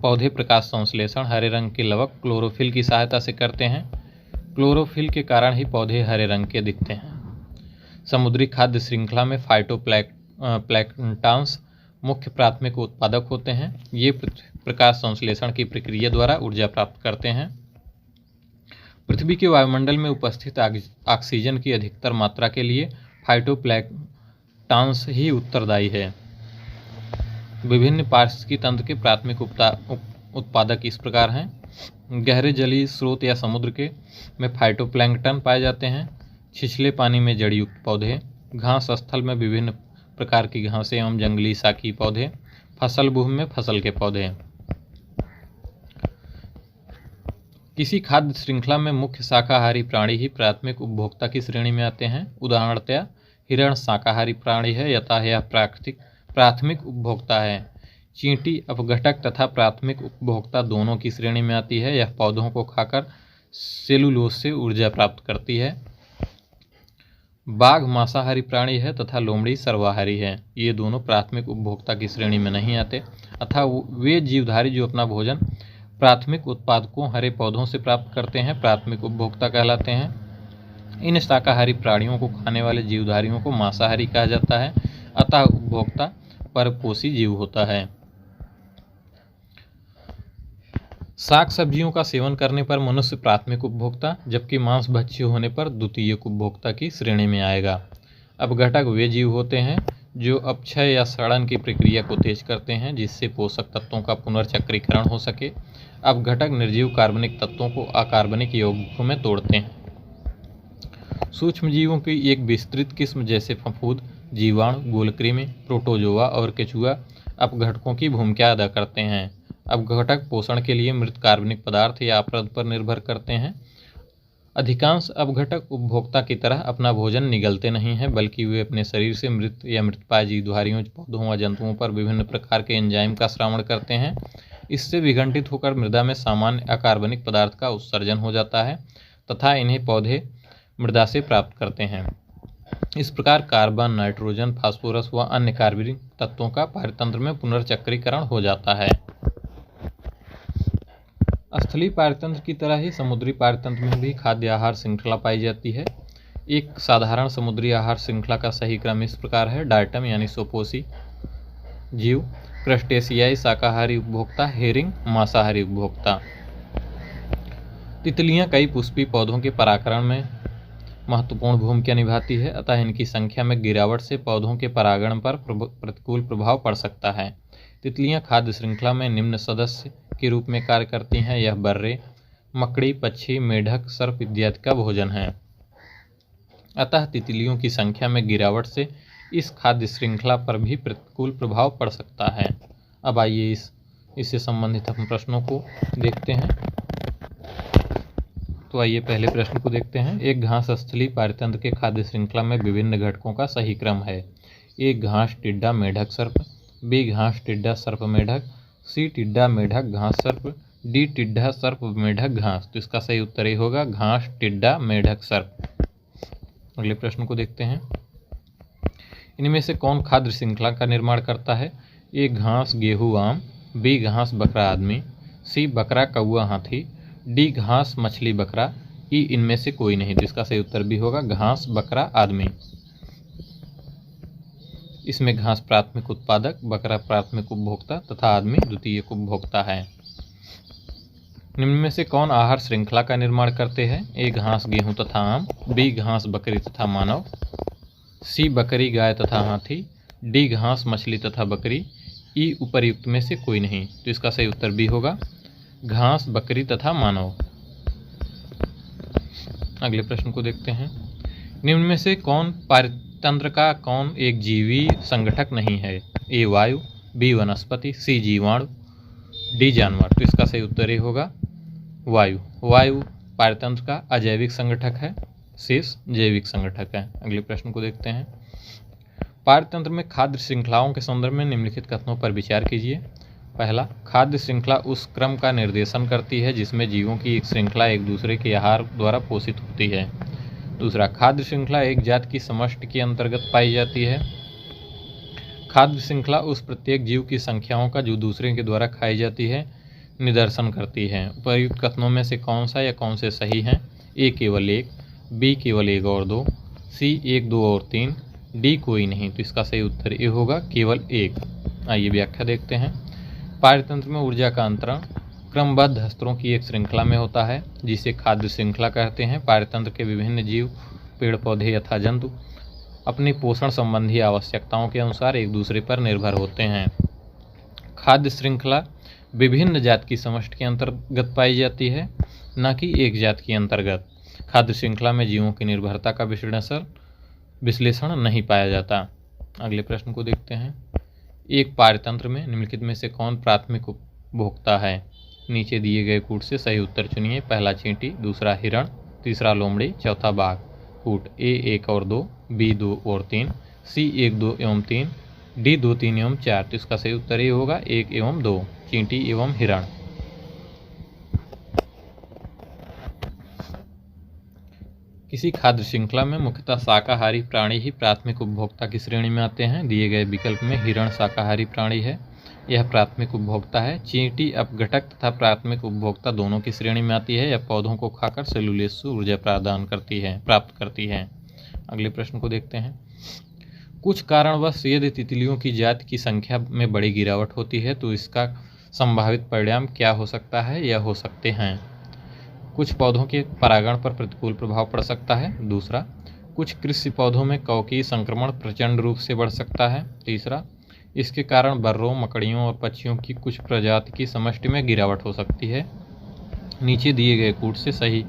पौधे प्रकाश संश्लेषण हरे रंग के लवक क्लोरोफिल की सहायता से करते हैं। क्लोरोफिल के कारण ही पौधे हरे रंग के दिखते हैं। समुद्री खाद्य श्रृंखला में फाइटोप्लैंक्टन्स मुख्य प्राथमिक उत्पादक होते हैं। ये प्रकाश संश्लेषण की प्रक्रिया द्वारा ऊर्जा प्राप्त करते हैं। पृथ्वी के वायुमंडल में उपस्थित ऑक्सीजन की अधिकतर मात्रा के लिए फाइटोप्लैंक्टन्स ही उत्तरदायी है। विभिन्न पारिस्थितिकी तंत्र के प्राथमिक उत्पादक इस प्रकार हैं। गहरे जलीय स्रोत या समुद्र के में फाइटोप्लैंक्टन पाए जाते हैं। छिछले पानी में जड़युक्त पौधे, घास स्थल में विभिन्न प्रकार की घासें एवं जंगली शाकी पौधे, फसल भूमि में फसल के पौधे। किसी खाद्य श्रृंखला में मुख्य शाकाहारी प्राणी ही प्राथमिक उपभोक्ता की श्रेणी में आते हैं। उदाहरणतया हिरण शाकाहारी प्राणी है, यथा यह प्राथमिक उपभोक्ता है। चींटी अपघटक तथा प्राथमिक उपभोक्ता दोनों की श्रेणी में आती है। यह पौधों को खाकर सेलुलोज से ऊर्जा प्राप्त करती है। बाघ मांसाहारी प्राणी है तथा लोमड़ी सर्वाहारी है। ये दोनों प्राथमिक उपभोक्ता की श्रेणी में नहीं आते, अतः वे जीवधारी जो अपना भोजन प्राथमिक उत्पादकों हरे पौधों से प्राप्त करते हैं प्राथमिक उपभोक्ता कहलाते हैं। इन शाकाहारी प्राणियों को खाने वाले जीवधारियों को मांसाहारी कहा जाता है, अतः उपभोक्ता परपोषी जीव होता है। शाक सब्जियों का सेवन करने पर मनुष्य प्राथमिक उपभोक्ता, जबकि मांस भक्षी होने पर द्वितीयक उपभोक्ता की श्रेणी में आएगा। अपघटक वे जीव होते हैं जो अपक्षय या सड़न की प्रक्रिया को तेज करते हैं जिससे पोषक तत्वों का पुनर्चक्रीकरण हो सके। अपघटक निर्जीव कार्बनिक तत्वों को अकार्बनिक यौगिकों में तोड़ते हैं। सूक्ष्म जीवों की एक विस्तृत किस्म जैसे फफूंद, जीवाणु, गोलकृमि, प्रोटोजोआ और केचुआ अपघटकों की भूमिका अदा करते हैं। अपघटक पोषण के लिए मृत कार्बनिक पदार्थ या अपरद पर निर्भर करते हैं। अधिकांश अपघटक उपभोक्ता की तरह अपना भोजन निगलते नहीं हैं, बल्कि वे अपने शरीर से मृत या मृतप्राय जीवधारियों, पौधों व जंतुओं पर विभिन्न प्रकार के एंजाइम का श्रावण करते हैं। इससे विघटित होकर मृदा में सामान्य अकार्बनिक पदार्थ का उत्सर्जन हो जाता है तथा इन्हें पौधे मृदा से प्राप्त करते हैं। इस प्रकार कार्बन, नाइट्रोजन, फास्फोरस व अन्य कार्बनिक तत्वों का पारतंत्र में पुनर्चक्रीकरण हो जाता है। स्थलीय पारतंत्र की तरह ही समुद्री पारतंत्र में भी खाद्य आहार श्रृंखला पाई जाती है। एक साधारण समुद्री आहार श्रृंखला का सही क्रम इस प्रकार है। डायटम यानी सोपोसी जीव, क्रस्टेशियाई शाकाहारी उपभोक्ता, हेरिंग मांसाहारी उपभोक्ता। तितलियां कई पुष्पीय पौधों के परागण में महत्वपूर्ण भूमिका निभाती है, अतः इनकी संख्या में गिरावट से पौधों के परागण पर प्रतिकूल प्रभाव पड़ सकता है। तितलियां खाद्य श्रृंखला में निम्न सदस्य के रूप में कार्य करती हैं। यह बर्रे, मकड़ी, पक्षी, मेढक, सर्प इत्यादि का भोजन है। अतः तितलियों की संख्या में गिरावट से इस खाद्य श्रृंखला पर भी प्रतिकूल प्रभाव पड़ सकता है। अब आइए इससे संबंधित हम प्रश्नों को देखते हैं। तो आइए पहले प्रश्न को देखते हैं। एक घास स्थलीय पारतंत्र के खाद्य श्रृंखला में विभिन्न घटकों का सही क्रम है। ए घास टिड्डा मेढक सर्प, बी घास टिड्डा सर्प मेढक, सी टिड्डा मेढक घास सर्प, डी टिड्डा सर्प मेढक घास। तो इसका सही उत्तर ये होगा घास टिड्डा मेढक सर्प। अगले प्रश्न को देखते हैं। इनमें से कौन खाद्य श्रृंखला का निर्माण करता है? ए घास गेहूं आम, बी घास बकरा आदमी, सी बकरा कौआ हाथी, डी घास मछली बकरा, ई इनमें से कोई नहीं। तो इसका सही उत्तर भी होगा घास बकरा आदमी। इसमें घास प्राथमिक उत्पादक, बकरा प्राथमिक उपभोक्ता तथा आदमी द्वितीयक उपभोक्ता है। निम्न में से कौन आहार श्रृंखला का निर्माण करते हैं? ए घास गेहूं तथा आम, बी घास बकरी तथा मानव, सी बकरी गाय तथा हाथी, डी घास मछली तथा बकरी, ई उपर्युक्त में से कोई नहीं। तो इसका सही उत्तर भी होगा घास बकरी तथा मानव। अगले प्रश्न को देखते हैं। निम्न में से कौन पारतंत्र का कौन एक जीवी संगठक नहीं है? ए वायु, बी वनस्पति, सी जीवाणु, डी जानवर। तो इसका सही उत्तर ये होगा वायु। वायु पारतंत्र का अजैविक संगठक है, शेष जैविक संगठक है। अगले प्रश्न को देखते हैं। पारतंत्र में खाद्य श्रृंखलाओं के संदर्भ में निम्नलिखित कथनों पर विचार कीजिए। पहला, खाद्य श्रृंखला उस क्रम का निर्देशन करती है जिसमें जीवों की एक श्रृंखला एक दूसरे के आहार द्वारा पोषित होती है। दूसरा, खाद्य श्रृंखला एक जात की समष्टि के अंतर्गत पाई जाती है। खाद्य श्रृंखला उस प्रत्येक जीव की संख्याओं का जो दूसरे के द्वारा खाई जाती है निदर्शन करती है। उपर्युक्त कथनों में से कौन सा या कौन से सही हैं? ए केवल एक, बी केवल एक और दो, सी एक दो और तीन, डी कोई नहीं। तो इसका सही उत्तर ये होगा केवल एक। आइए व्याख्या देखते हैं। पारतंत्र में ऊर्जा का अंतरण क्रमबद्ध स्तरों की एक श्रृंखला में होता है जिसे खाद्य श्रृंखला कहते हैं। पारतंत्र के विभिन्न जीव, पेड़ पौधे यथा जंतु अपनी पोषण संबंधी आवश्यकताओं के अनुसार एक दूसरे पर निर्भर होते हैं। खाद्य श्रृंखला विभिन्न जात की समष्टि के अंतर्गत पाई जाती है, न कि एक जात के अंतर्गत। खाद्य श्रृंखला में जीवों की निर्भरता का विश्लेषण नहीं पाया जाता। अगले प्रश्न को देखते हैं। एक पारतंत्र में निम्नलिखित में से कौन प्राथमिक उपभोक्ता है? नीचे दिए गए कूट से सही उत्तर चुनिए। पहला चींटी, दूसरा हिरण, तीसरा लोमड़ी, चौथा बाघ। कूट ए एक और दो, बी दो और तीन, सी एक दो एवं तीन, डी दो तीन एवं चार। तो इसका सही उत्तर ये होगा एक एवं दो, चींटी एवं हिरण। किसी खाद्य श्रृंखला में मुख्यतः शाकाहारी प्राणी ही प्राथमिक उपभोक्ता की श्रेणी में आते हैं। दिए गए विकल्प में हिरण शाकाहारी प्राणी है, यह प्राथमिक उपभोक्ता है। चींटी अपघटक तथा प्राथमिक उपभोक्ता दोनों की श्रेणी में आती है। यह पौधों को खाकर सेलुलोज से ऊर्जा प्राप्त करती है। अगले प्रश्न को देखते हैं। कुछ कारणवश यदि तितलियों की जाति की संख्या में बड़ी गिरावट होती है तो इसका संभावित परिणाम क्या हो सकता है या हो सकते हैं? कुछ पौधों के परागण पर प्रतिकूल प्रभाव पड़ सकता है। दूसरा, कुछ कृषि पौधों में कवकीय संक्रमण प्रचंड रूप से बढ़ सकता है। तीसरा, इसके कारण बर्रों, मकड़ियों और पक्षियों की कुछ प्रजाति की समष्टि में गिरावट हो सकती है। नीचे दिए गए कूट से सही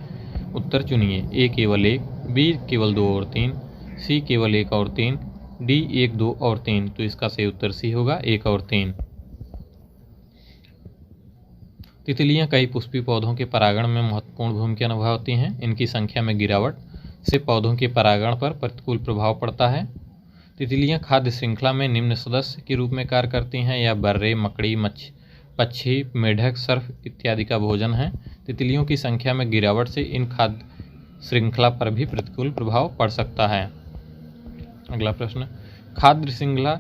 उत्तर चुनिए। ए केवल एक, बी केवल दो और तीन, सी केवल एक और तीन, डी एक दो और तीन। तो इसका सही उत्तर सी होगा एक और तीन। तितलियां कई पुष्पीय पौधों के परागण में महत्वपूर्ण भूमिका निभाती हैं। इनकी संख्या में गिरावट से पौधों के परागण पर प्रतिकूल प्रभाव पड़ता है। तितलियां खाद्य श्रृंखला में निम्न सदस्य के रूप में कार्य करती हैं। यह बर्रे, मकड़ी, पक्षी, मेढक, सर्प इत्यादि का भोजन है। तितलियों की संख्या में गिरावट से इन खाद्य श्रृंखला पर भी प्रतिकूल प्रभाव पड़ सकता है। अगला प्रश्न, खाद्य श्रृंखला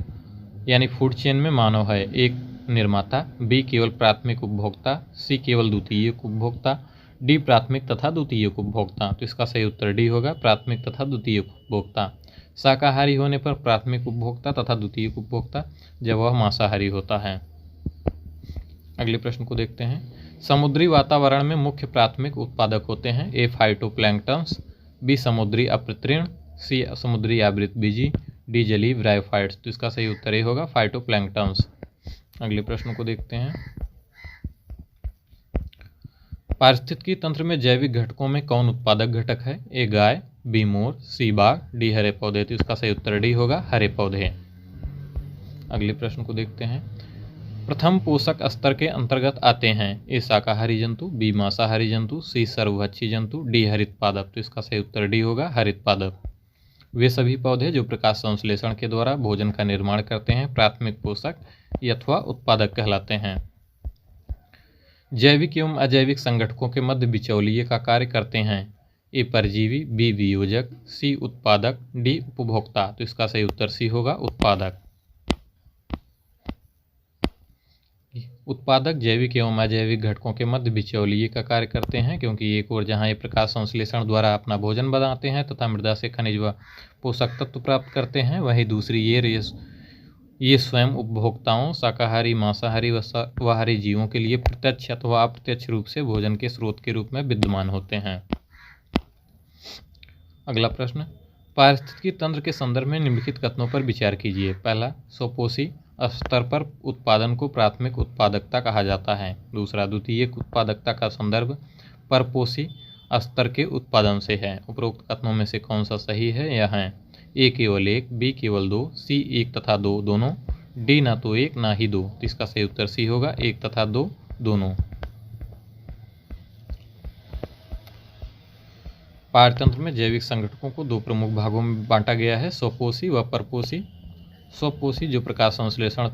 यानी फूड चेन में मानव है। एक निर्माता, बी केवल प्राथमिक उपभोक्ता, सी केवल द्वितीयक उपभोक्ता, डी प्राथमिक तथा द्वितीयक उपभोक्ता। तो इसका सही उत्तर डी होगा, प्राथमिक तथा द्वितीयक उपभोक्ता। शाकाहारी होने पर प्राथमिक उपभोक्ता तथा द्वितीयक उपभोक्ता जब वह मांसाहारी होता है। अगले प्रश्न को देखते हैं। समुद्री वातावरण में मुख्य प्राथमिक उत्पादक होते हैं, ए फाइटोप्लैंक्टन्स, बी समुद्री अपृतृण, सी समुद्री आवृतबीजी, डी जलीय ब्रायोफाइट्स। तो इसका सही उत्तर ये होगा, फाइटोप्लैंक्टन्स। अगले प्रश्न को देखते हैं। पारिस्थितिकी तंत्र में जैविक घटकों में कौन उत्पादक घटक है, ए गाय, बी मोर, सी बाघ, डी हरे पौधे। तो इसका सही उत्तर डी होगा, हरे पौधे। अगले प्रश्न को देखते हैं। प्रथम पोषक स्तर के अंतर्गत आते हैं, ए शाकाहारी जंतु, बी मांसाहारी जंतु, सी सर्वभक्षी जंतु, डी हरित पादप। तो इसका सही उत्तर डी होगा, हरित पादप। वे सभी पौधे जो प्रकाश संश्लेषण के द्वारा भोजन का निर्माण करते हैं प्राथमिक पोषक अथवा उत्पादक कहलाते हैं। जैविक एवं अजैविक संगठकों के मध्य बिचौलिए का कार्य करते हैं, ए परजीवी, बी वियोजक, सी उत्पादक, डी उपभोक्ता। तो इसका सही उत्तर सी होगा, उत्पादक। उत्पादक जैविक एवं अजैविक घटकों के मध्य बिचौलिए का कार्य करते हैं, क्योंकि एक ओर जहां ये प्रकाश संश्लेषण द्वारा अपना भोजन बनाते हैं तथा मृदा से खनिज व पोषक तत्व प्राप्त करते हैं, वहीं दूसरी ये स्वयं उपभोक्ताओं शाकाहारी, मांसाहारी व हरी जीवों के लिए प्रत्यक्ष अथवा अप्रत्यक्ष रूप से भोजन के स्रोत के रूप में विद्यमान होते हैं। अगला प्रश्न, पारिस्थितिकी तंत्र के संदर्भ में निम्नलिखित कथनों पर विचार कीजिए। पहला, स्वपोषी स्तर पर उत्पादन को प्राथमिक उत्पादकता कहा जाता है। दूसरा, द्वितीयक उत्पादकता का संदर्भ परपोषी स्तर के उत्पादन से है। उपरोक्त कथनों में से कौन सा सही है? यह है ए केवल एक, बी केवल दो, सी एक तथा दो दोनों, डी ना तो एक ना ही दो। तो इसका सही उत्तर सी होगा, एक तथा दो दोनों। पारतंत्र में जैविक संगठकों को दो प्रमुख भागों में बांटा गया है, स्वपोषी व परपोषी। स्वपोषी जो प्रकाश संश्लेषण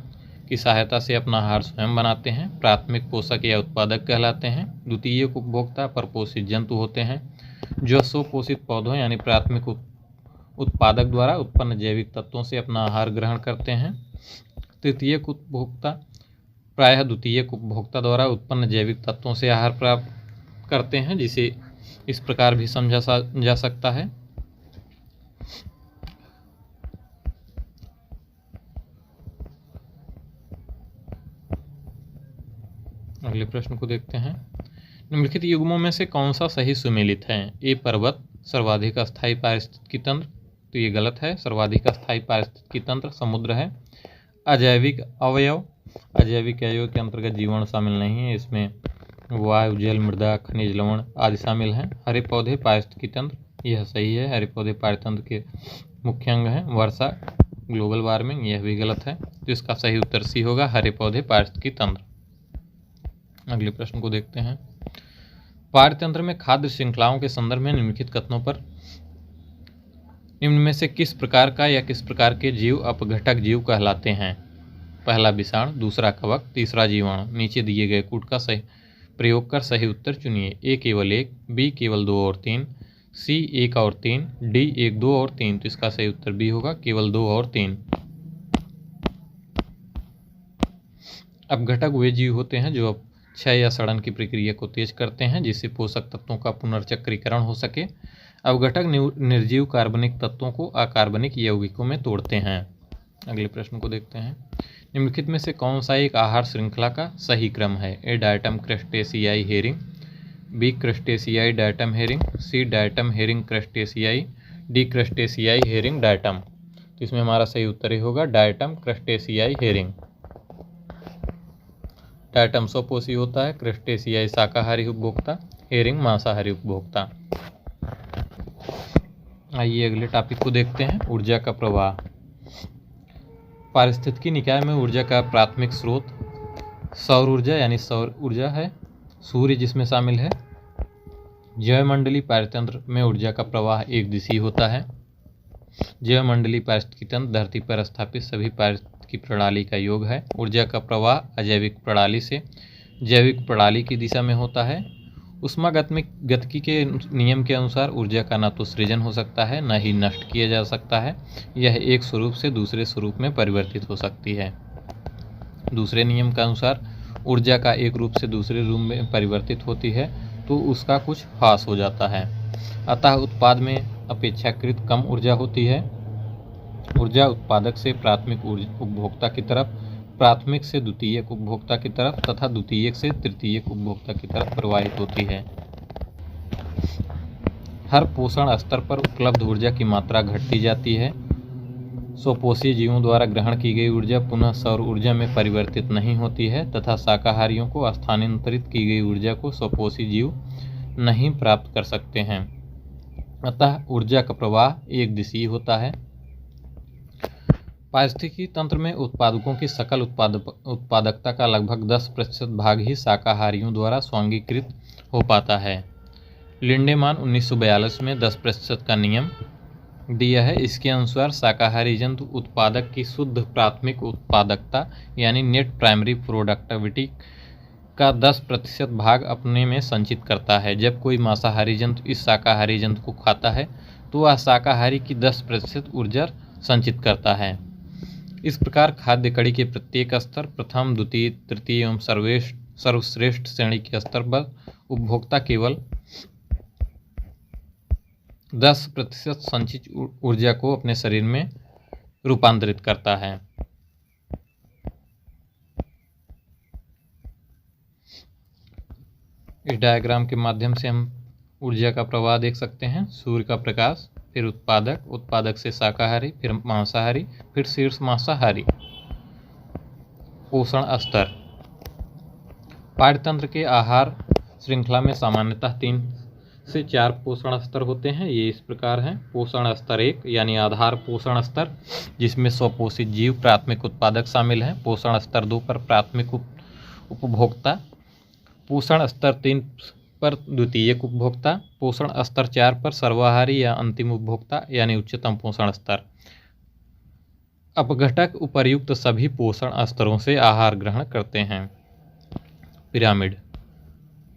की सहायता से अपना आहार स्वयं बनाते हैं, प्राथमिक पोषक या उत्पादक कहलाते हैं। द्वितीयक उपभोक्ता परपोषित जंतु होते हैं, जो स्वपोषित पौधों यानी प्राथमिक उत्पादक द्वारा उत्पन्न जैविक तत्वों से अपना आहार ग्रहण करते हैं। तृतीयक उपभोक्ता प्रायः द्वितीयक उपभोक्ता द्वारा उत्पन्न जैविक तत्वों से आहार प्राप्त करते हैं, जिसे इस प्रकार भी समझा जा सकता है। अगले प्रश्न को देखते हैं। निम्नलिखित युग्मों में से कौन सा सही सुमेलित है? ए पर्वत सर्वाधिक अस्थायी पारिस्थितिकी तंत्र, तो ये गलत है। सर्वाधिक अस्थायी पारिस्थितिकी तंत्र समुद्र है। अजैविक अवयव, अजैविक अवयव के अंतर्गत जीवाणु शामिल नहीं है, इसमें वायु, जल, मृदा, खनिज, लवण आदि शामिल हैं। हरे पौधे पारिस्थितिकी तंत्र, यह सही है। हरे पौधे पारितंत्र के मुख्य अंग हैं। वर्षा, ग्लोबल वार्मिंग, यह भी गलत है। तो इसका सही उत्तर सी होगा, हरे पौधे पारिस्थितिकी तंत्र। अगले प्रश्न को देखते हैं। पारतंत्र में खाद्य श्रृंखलाओं के संदर्भ में निम्नलिखित कथनों पर निम्न में से किस प्रकार का या किस प्रकार के जीव अपघटक जीव कहलाते हैं? पहला विषाणु, दूसरा कवक, तीसरा जीवाणु। नीचे दिए गए कूट का सही प्रयोग कर सही उत्तर चुनिए। ए केवल एक, बी केवल दो और तीन, सी एक और तीन, डी एक, दो और तीन। तो इसका सही उत्तर बी होगा, केवल दो और तीन। अपघटक वे जीव होते हैं जो क्षय या सड़न की प्रक्रिया को तेज करते हैं, जिससे पोषक तत्वों का पुनर्चक्रीकरण हो सके। अपघटक निर्जीव कार्बनिक तत्वों को अकार्बनिक यौगिकों में तोड़ते हैं। अगले प्रश्न को देखते हैं। निम्नलिखित में से कौन सा एक आहार श्रृंखला का सही क्रम है? ए डायटम क्रस्टेशियाई हेरिंग, बी क्रस्टेशियाई diatom herring, C diatom herring क्रस्टेशियाई, डी क्रस्टेशियाई हेरिंग डायटम। तो इसमें हमारा सही उत्तर ही होगा, डायटम क्रस्टेशियाई हेरिंग। डायटम स्वपोषी होता है, क्रस्टेशियाई शाकाहारी उपभोक्ता, हेरिंग मांसाहारी उपभोक्ता। आइए अगले टॉपिक को देखते हैं, ऊर्जा का प्रवाह। पारिस्थितिकी निकाय में ऊर्जा का प्राथमिक स्रोत सौर ऊर्जा यानी सौर ऊर्जा है, सूर्य जिसमें शामिल है। जैवमंडलीय पारितंत्र में ऊर्जा का प्रवाह एक दिशीय होता है। जैवमंडलीय पारिस्थितिकी तंत्र धरती पर स्थापित सभी पारिस्थितिकी प्रणाली का योग है। ऊर्जा का प्रवाह अजैविक प्रणाली से जैविक प्रणाली की दिशा में होता है। ऊष्मागतिक गतिकी के नियम के अनुसार ऊर्जा का न तो सृजन हो सकता है, न ही नष्ट किया जा सकता है। यह एक स्वरूप से दूसरे स्वरूप में परिवर्तित हो सकती है। दूसरे नियम के अनुसार ऊर्जा का एक रूप से दूसरे रूप में परिवर्तित होती है तो उसका कुछ ह्रास हो जाता है। अतः उत्पाद में अपेक्षाकृत कम ऊर्जा होती है। ऊर्जा उत्पादक से प्राथमिक उपभोक्ता की तरफ, प्राथमिक से द्वितीयक उपभोक्ता की तरफ तथा द्वितीयक से तृतीयक उपभोक्ता की तरफ प्रवाहित होती है। हर पोषण स्तर पर उपलब्ध ऊर्जा की मात्रा घटती जाती है। स्वपोषी जीवों द्वारा ग्रहण की गई ऊर्जा पुनः सौर ऊर्जा में परिवर्तित नहीं होती है तथा शाकाहारियों को स्थानांतरित की गई ऊर्जा को स्वपोषी जीव नहीं प्राप्त कर सकते हैं। अतः ऊर्जा का प्रवाह एक दिशीय होता है। पारिस्थितिकी तंत्र में उत्पादकों की सकल उत्पादकता का लगभग 10% भाग ही शाकाहारियों द्वारा स्वांगीकृत हो पाता है। लिंडेमान 1942 में 10% का नियम दिया है। इसके अनुसार शाकाहारी जंतु उत्पादक की शुद्ध प्राथमिक उत्पादकता यानी नेट प्राइमरी प्रोडक्टिविटी का 10% भाग अपने में संचित करता है। जब कोई मांसाहारी जंतु इस शाकाहारी जंतु को खाता है तो वह शाकाहारी की 10% ऊर्जा संचित करता है। इस प्रकार खाद्य कड़ी के प्रत्येक स्तर, प्रथम, द्वितीय, तृतीय एवं सर्वश्रेष्ठ श्रेणी के स्तर पर उपभोक्ता केवल 10% संचित ऊर्जा को अपने शरीर में रूपांतरित करता है। इस डायग्राम के माध्यम से हम ऊर्जा का प्रवाह देख सकते हैं। सूर्य का प्रकाश, फिर उत्पादक, उत्पादक से शाकाहारी, फिर मांसाहारी, फिर शीर्ष मांसाहारी। पोषण स्तर। पाठ्यतंत्र के आहार श्रृंखला में सामान्यतः 3 से 4 पोषण स्तर होते हैं। ये इस प्रकार हैं। पोषण स्तर 1 यानी आधार पोषण स्तर, जिसमें स्वपोषित जीव प्राथमिक उत्पादक शामिल हैं। पोषण स्तर 2 पर प्राथमिक उपभोक्ता, पोषण स्तर 3 पर द्वितीयक उपभोक्ता, पोषण स्तर 4 पर सर्वाहारी या अंतिम उपभोक्ता यानी उच्चतम पोषण स्तर। अपघटक उपर्युक्त सभी पोषण स्तरों से आहार ग्रहण करते हैं। पिरामिड।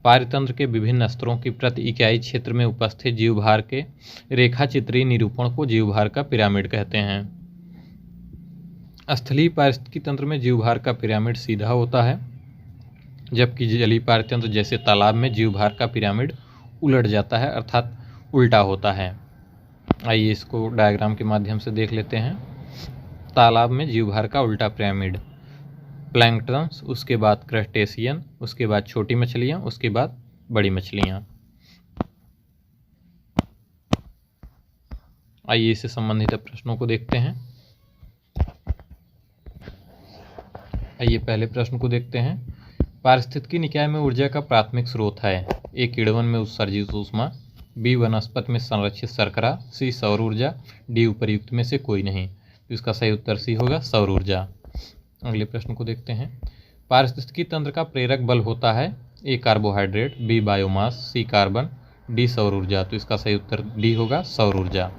पारितंत्र के विभिन्न स्तरों की प्रति इकाई क्षेत्र में उपस्थित जीवभार के रेखाचित्रीय निरूपण को जीवभार का पिरामिड कहते हैं। स्थलीय पारिस्थितिकी तंत्र में जीवभार का पिरामिड सीधा होता है, जबकि जलीय पारितंत्र जैसे तालाब में जीवभार का पिरामिड उलट जाता है, अर्थात उल्टा होता है। आइए इसको डायग्राम के माध्यम से देख लेते हैं। तालाब में जीवभार का उल्टा पिरामिड, प्लैंक्टन्स, उसके बाद क्रस्टेशियन, उसके बाद छोटी मछलियाँ, उसके बाद बड़ी मछलियाँ। आइए इससे संबंधित प्रश्नों को देखते हैं। आइए पहले प्रश्न को देखते हैं। पारिस्थितिकी निकाय में ऊर्जा का प्राथमिक स्रोत है। ए किण्वन में उत्सर्जित ऊष्मा, बी वनस्पति में संरक्षित शर्करा, सी सौर ऊर्जा, डी उपर्युक्त में से कोई नहीं। तो इसका सही उत्तर सी होगा, सौर ऊर्जा। अगले प्रश्न को देखते हैं। पारिस्थितिकी तंत्र का प्रेरक बल होता है। ए कार्बोहाइड्रेट, बी बायोमास, सी कार्बन, डी सौर ऊर्जा। तो इसका सही उत्तर डी होगा, सौर ऊर्जा।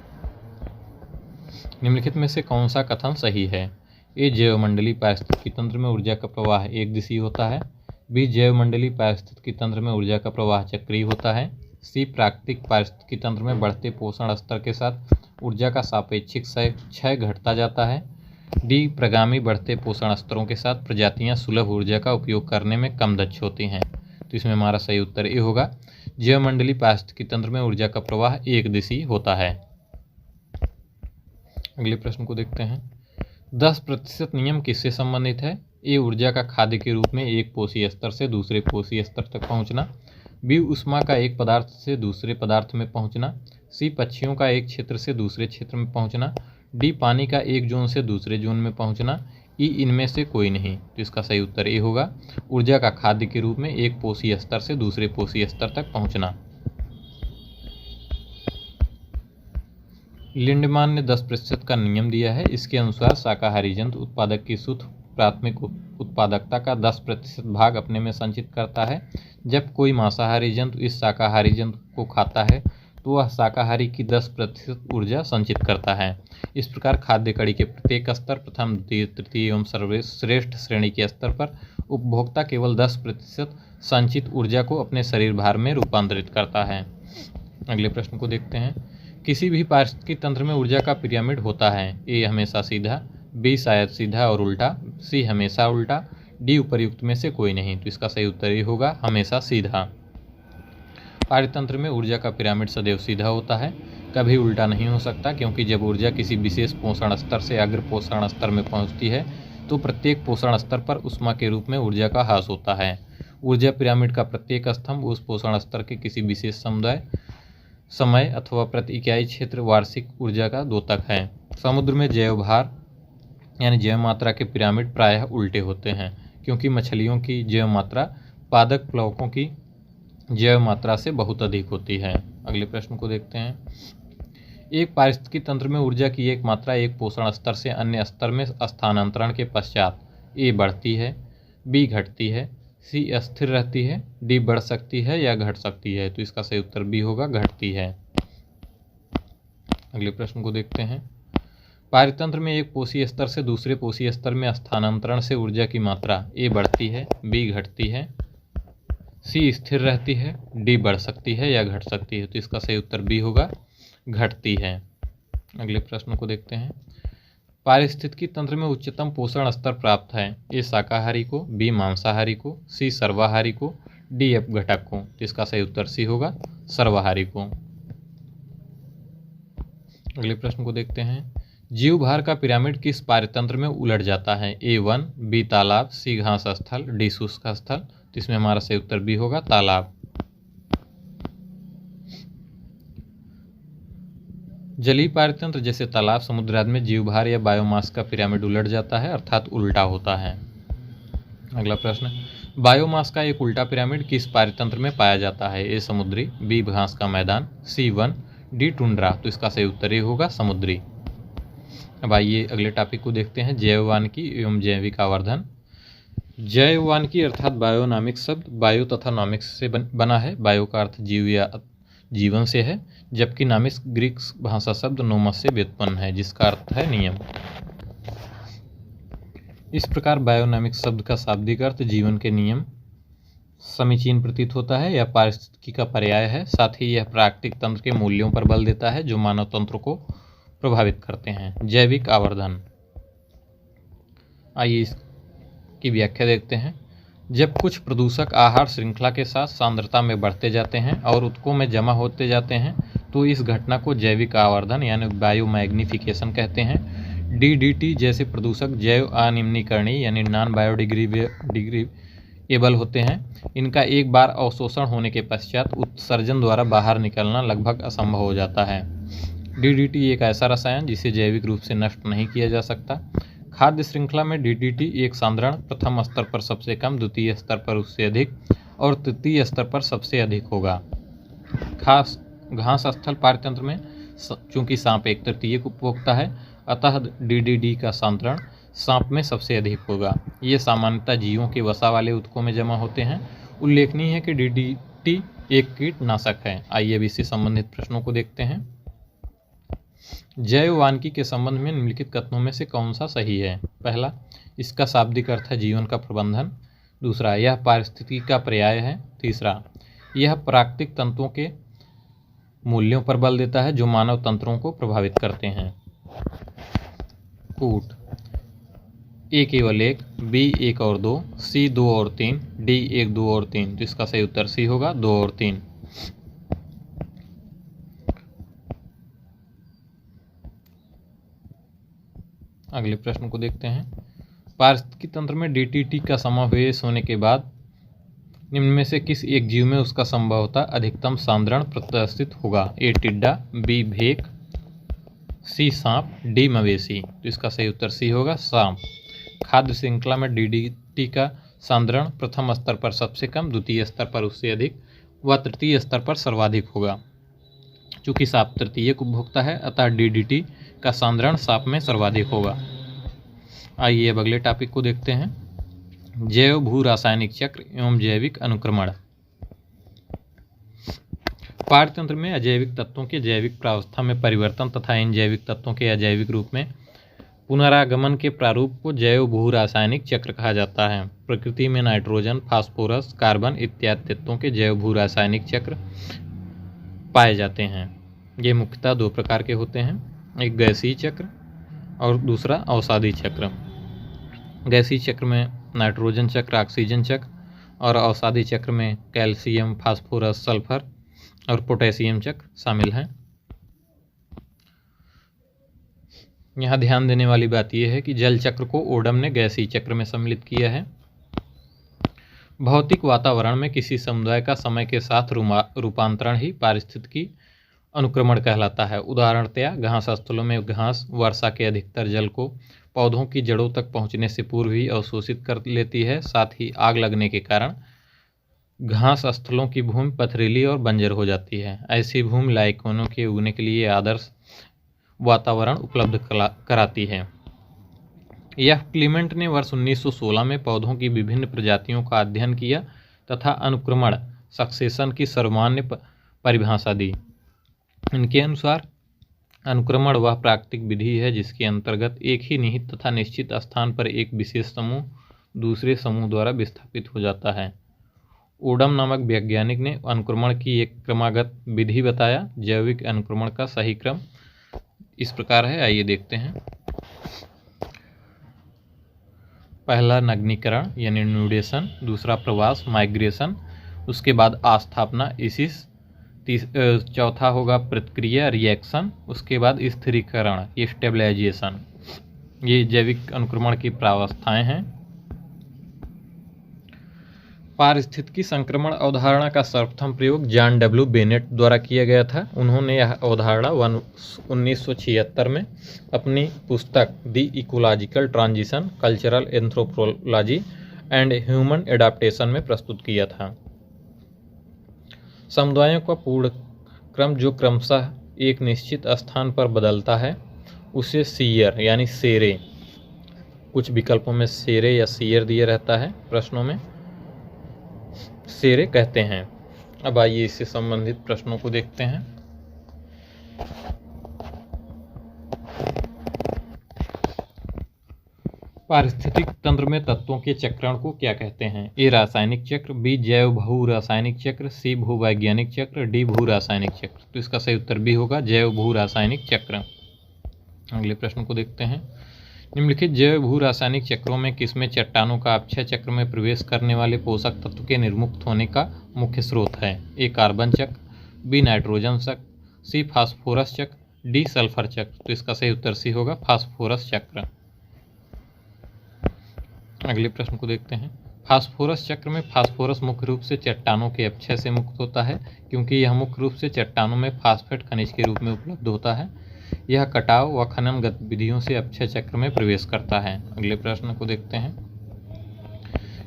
निम्नलिखित में से कौन सा कथन सही है? ए जैवमंडलीय पारिस्थितिकी तंत्र में ऊर्जा का प्रवाह एक दिशीय होता है। बी जैवमंडलीय पारिस्थितिकी तंत्र में ऊर्जा का प्रवाह चक्रीय होता है। सी प्राकृतिक पारिस्थितिकी तंत्र में बढ़ते पोषण स्तर के साथ ऊर्जा का सापेक्षिक क्षय घटता जाता है। डी प्रगामी बढ़ते पोषण स्तरों के साथ प्रजातियां सुलभ ऊर्जा का उपयोग करने में कम दक्ष होती हैं। तो इसमें हमारा सही उत्तर ए होगा, जैवमंडलीय पारिस्थितिकी तंत्र में ऊर्जा का प्रवाह एक दिशीय होता है। अगले प्रश्न को देखते हैं। 10% नियम किससे संबंधित है? ए ऊर्जा का खाद्य के रूप में एक पोषी स्तर से दूसरे पोषी स्तर तक पहुंचना। बी ऊष्मा का एक पदार्थ से दूसरे पदार्थ में पहुंचना। सी पक्षियों का एक क्षेत्र से दूसरे क्षेत्र में पहुंचना। डी पानी का एक जोन से दूसरे जोन में पहुंचना। ई इनमें से कोई नहीं। तो इसका सही उत्तर ए होगा, ऊर्जा का खाद्य के रूप में एक पोषी स्तर से दूसरे पोषी स्तर तक पहुंचना। लिंडमान ने 10% का नियम दिया है। इसके अनुसार शाकाहारी जंतु उत्पादक की शुद्ध प्राथमिक उत्पादकता का 10% भाग अपने में संचित करता है। जब कोई मांसाहारी जंतु इस शाकाहारी जंतु को खाता है तो वह शाकाहारी की 10% ऊर्जा संचित करता है। इस प्रकार खाद्य कड़ी के प्रत्येक स्तर, प्रथम, द्वितीय, तृतीय एवं सर्वश्रेष्ठ श्रेणी के स्तर पर उपभोक्ता केवल 10% संचित ऊर्जा को अपने शरीर भार में रूपांतरित करता है। अगले प्रश्न को देखते हैं। किसी भी पारिस्थितिकी तंत्र में ऊर्जा का पिरामिड होता है। ए हमेशा सीधा, बी शायद सीधा और उल्टा, सी हमेशा उल्टा, डी उपर्युक्त में से कोई नहीं। तो इसका सही उत्तर ही होगा हमेशा सीधा। पारतंत्र में ऊर्जा का पिरामिड सदैव सीधा होता है, कभी उल्टा नहीं हो सकता, क्योंकि जब ऊर्जा किसी विशेष पोषण स्तर से अग्र पोषण स्तर में पहुंचती है तो प्रत्येक पोषण स्तर पर ऊष्मा के रूप में ऊर्जा का ह्रास होता है। ऊर्जा पिरामिड का प्रत्येक स्तंभ उस पोषण स्तर के किसी विशेष समुदाय समय अथवा प्रति इकाई क्षेत्र वार्षिक ऊर्जा का द्योतक है। समुद्र में जैव भार यानी जैव मात्रा के पिरामिड प्रायः उल्टे होते हैं, क्योंकि मछलियों की जैव मात्रा पादप प्लवकों की जैव मात्रा से बहुत अधिक होती है। अगले प्रश्न को देखते हैं। एक पारिस्थितिकी तंत्र में ऊर्जा की एक मात्रा एक पोषण स्तर से अन्य स्तर में स्थानांतरण के पश्चात ए बढ़ती है, बी घटती है, सी स्थिर रहती है, डी बढ़ सकती है या घट सकती है। तो इसका सही उत्तर बी होगा, घटती है। अगले प्रश्न को देखते हैं। पारितंत्र में एक पोषीय स्तर से दूसरे पोषीय स्तर में स्थानांतरण से ऊर्जा की मात्रा ए बढ़ती है, बी घटती है, सी स्थिर रहती है, डी बढ़ सकती है या घट सकती है। तो इसका सही उत्तर बी होगा, घटती है। अगले प्रश्न को देखते हैं। पारिस्थितिकी तंत्र में उच्चतम पोषण स्तर प्राप्त है, ए शाकाहारी को, बी मांसाहारी को, सी सर्वाहारी को, डी अपघटक को। तो इसका सही उत्तर सी होगा, सर्वाहारी को। अगले प्रश्न को देखते हैं। जीव भार का पिरामिड किस पारितंत्र में उलट जाता है, ए वन, बी तालाब, सी घास स्थल, डी शुष्क स्थल। तो इसमें हमारा सही उत्तर बी होगा, तालाब। जलीय पारितंत्र जैसे तालाब, समुद्र आदि में जीवभार या बायोमास का पिरामिड उलट जाता है, अर्थात उल्टा होता है। अगला प्रश्न। बायोमास का एक उल्टा पिरामिड किस पारितंत्र में पाया जाता है, ए समुद्री, बी घास का मैदान, सी वन, डी टुंड्रा। तो इसका सही उत्तर ही होगा, समुद्री। अब आइए अगले टॉपिक को देखते हैं। जैववानिकी एवं जैविक आवर्धन। जैववानिकी अर्थात बायोनामिक शब्द बायो तथा नॉमिक्स से बना है। बायो का अर्थ जीव या जीवन से है, जबकि नामिक्स ग्रीक भाषा शब्द नोमस से व्युत्पन्न है, जिसका अर्थ है नियम। इस प्रकार बायोनामिक्स शब्द का शाब्दिक अर्थ जीवन के नियम समीचीन प्रतीत होता है। यह पारिस्थितिकी का पर्याय है। साथ ही यह प्राकृतिक तंत्र के मूल्यों पर बल देता है जो मानव तंत्र को प्रभावित करते हैं। जैविक आवर्धन। आइए इसकी व्याख्या देखते हैं। जब कुछ प्रदूषक आहार श्रृंखला के साथ सांद्रता में बढ़ते जाते हैं और उत्कों में जमा होते जाते हैं तो इस घटना को जैविक आवर्धन यानी बायोमैग्निफिकेशन कहते हैं। डीडीटी जैसे प्रदूषक जैव अनिम्नीकरणीय यानी नॉन बायोडिग्रेडेबल होते हैं। इनका एक बार अवशोषण होने के पश्चात उत्सर्जन द्वारा बाहर निकलना लगभग असंभव हो जाता है। डीडीटी एक ऐसा रसायन जिसे जैविक रूप से नष्ट नहीं किया जा सकता। खाद्य श्रृंखला में डीडीटी एक सांद्रण प्रथम स्तर पर सबसे कम, द्वितीय स्तर पर उससे अधिक और तृतीय स्तर पर सबसे अधिक होगा। खास घास स्थल पारितंत्र में चूंकि सांप एक तृतीयक उपभोक्ता है, अतः डीडीटी का सांद्रण सांप में सबसे अधिक होगा। ये सामान्यतः जीवों के वसा वाले उत्कों में जमा होते हैं। उल्लेखनीय है कि डीडीटी एक कीटनाशक है। आइए अब इससे संबंधित प्रश्नों को देखते हैं। जैववानिकी के संबंध में निम्नलिखित कथनों में से कौन सा सही है। पहला, इसका शाब्दिक अर्थ है जीवन का प्रबंधन। दूसरा, यह पारिस्थितिकी का पर्याय है। तीसरा, यह प्राकृतिक तंत्रों के मूल्यों पर बल देता है जो मानव तंत्रों को प्रभावित करते हैं। कूट। ए केवल एक, बी एक और दो, सी दो और तीन, डी एक दो और तीन। तो इसका सही उत्तर सी होगा, दो और तीन। अगले प्रश्न को देखते हैं। पारिस्थितिकी तंत्र में डीडीटी का समावेश होने के बाद निम्न में से किस एक जीव में उसका संभवतः अधिकतम सांद्रण प्रदर्शित होगा। ए टिड्डा, बी भेक, सी सांप, डी मवेशी। तो इसका सही उत्तर सी होगा, सांप। खाद्य श्रृंखला में डीडीटी का सांद्रण प्रथम स्तर पर सबसे कम, द्वितीय स्तर पर उससे अधिक व तृतीय स्तर पर सर्वाधिक होगा। चूंकि सांप तृतीयक उपभोक्ता है, अतः डीडीटी का सांद्रण सांप में सर्वाधिक होगा। आइए अब अगले टॉपिक को देखते हैं। जैव भू रासायनिक चक्र एवं जैविक अनुक्रमण। पारतंत्र में अजैविक तत्वों के जैविक प्रावस्था में परिवर्तन तथा इन जैविक तत्वों के अजैविक रूप में पुनरागमन के प्रारूप को जैव भू रासायनिक चक्र कहा जाता है। प्रकृति में नाइट्रोजन, फास्फोरस, कार्बन इत्यादि तत्वों के जैव भू रासायनिक चक्र पाए जाते हैं। ये मुख्यतः दो प्रकार के होते हैं, एक गैसीय चक्र और दूसरा अवसादी चक्र। गैसीय चक्र में नाइट्रोजन चक्र, ऑक्सीजन चक्र, और अवसादी चक्र में कैल्शियम, फास्फोरस, सल्फर और पोटेशियम चक्र शामिल हैं। यहाँ ध्यान देने वाली बात यह है कि जल चक्र को ओडम ने गैसीय चक्र में सम्मिलित किया है। भौतिक वातावरण में किसी समुदाय का समय के साथ रूपांतरण ही पारिस्थितिकी अनुक्रमण कहलाता है। उदाहरणतया घास स्थलों में घास वर्षा के अधिकतर जल को पौधों की जड़ों तक पहुंचने से पूर्व ही अवशोषित कर लेती है। साथ ही आग लगने के कारण घास स्थलों की भूमि पथरीली और बंजर हो जाती है। ऐसी भूमि लाइकोनों के उगने के लिए आदर्श वातावरण उपलब्ध कराती है। यह क्लीमेंट ने वर्ष 1916 में पौधों की विभिन्न प्रजातियों का अध्ययन किया तथा अनुक्रमण सक्सेशन की सर्वमान्य परिभाषा दी। इनके अनुसार अनुक्रमण वह प्राकृतिक विधि है जिसके अंतर्गत एक ही निहित तथा निश्चित स्थान पर एक विशेष समूह दूसरे समूह द्वारा विस्थापित हो जाता है। ओडम नामक वैज्ञानिक ने अनुक्रमण की एक क्रमागत विधि बताया। जैविक अनुक्रमण का सही क्रम इस प्रकार है, आइए देखते हैं। पहला नग्नीकरण यानी न्यूडेशन, दूसरा प्रवास माइग्रेशन, उसके बाद आस्थापना इसिस, चौथा होगा प्रतिक्रिया रिएक्शन, उसके बाद स्थिरीकरण ये स्टेबलाइजेशन। ये जैविक अनुक्रमण की प्रावस्थाएं हैं। पारिस्थितिकी संक्रमण अवधारणा का सर्वप्रथम प्रयोग जॉन डब्ल्यू बेनेट द्वारा किया गया था। उन्होंने यह अवधारणा 1976 में अपनी पुस्तक the ecological transition, cultural anthropology and human adaptation में प्रस्तुत किया था। समुदायों का पूर्ण क्रम जो क्रमशः एक निश्चित स्थान पर बदलता है उसे सीयर यानी सेरे, कुछ विकल्पों में सेरे या सीयर दिया रहता है, प्रश्नों में सेरे कहते हैं। अब आइए इससे संबंधित प्रश्नों को देखते हैं। पारिस्थितिक तंत्र में तत्वों के चक्रण को क्या कहते हैं? ए रासायनिक चक्र, बी जैव भू रासायनिक चक्र, सी भूवैज्ञानिक चक्र, डी भू रासायनिक चक्र। तो इसका सही उत्तर बी होगा जैव भू रासायनिक चक्र। अगले प्रश्न को देखते हैं। निम्नलिखित जैव भू रासायनिक चक्रों में किसमें चट्टानों का अक्षय चक्र में प्रवेश करने वाले पोषक तत्व के निर्मुक्त होने का मुख्य स्रोत है? ए कार्बन चक्र, बी नाइट्रोजन चक्र, सी फास्फोरस चक्र, डी सल्फर चक्र। तो इसका सही उत्तर सी होगा फास्फोरस चक्र। अगले प्रश्न को देखते हैं। फास्फोरस चक्र में फास्फोरस मुख्य रूप से चट्टानों के अपक्षय से मुक्त होता है क्योंकि यह मुख्य रूप से चट्टानों में फास्फेट खनिज के रूप में उपलब्ध होता है। यह कटाव व खनन गतिविधियों से अपक्षय चक्र में प्रवेश करता है। अगले प्रश्न को देखते हैं।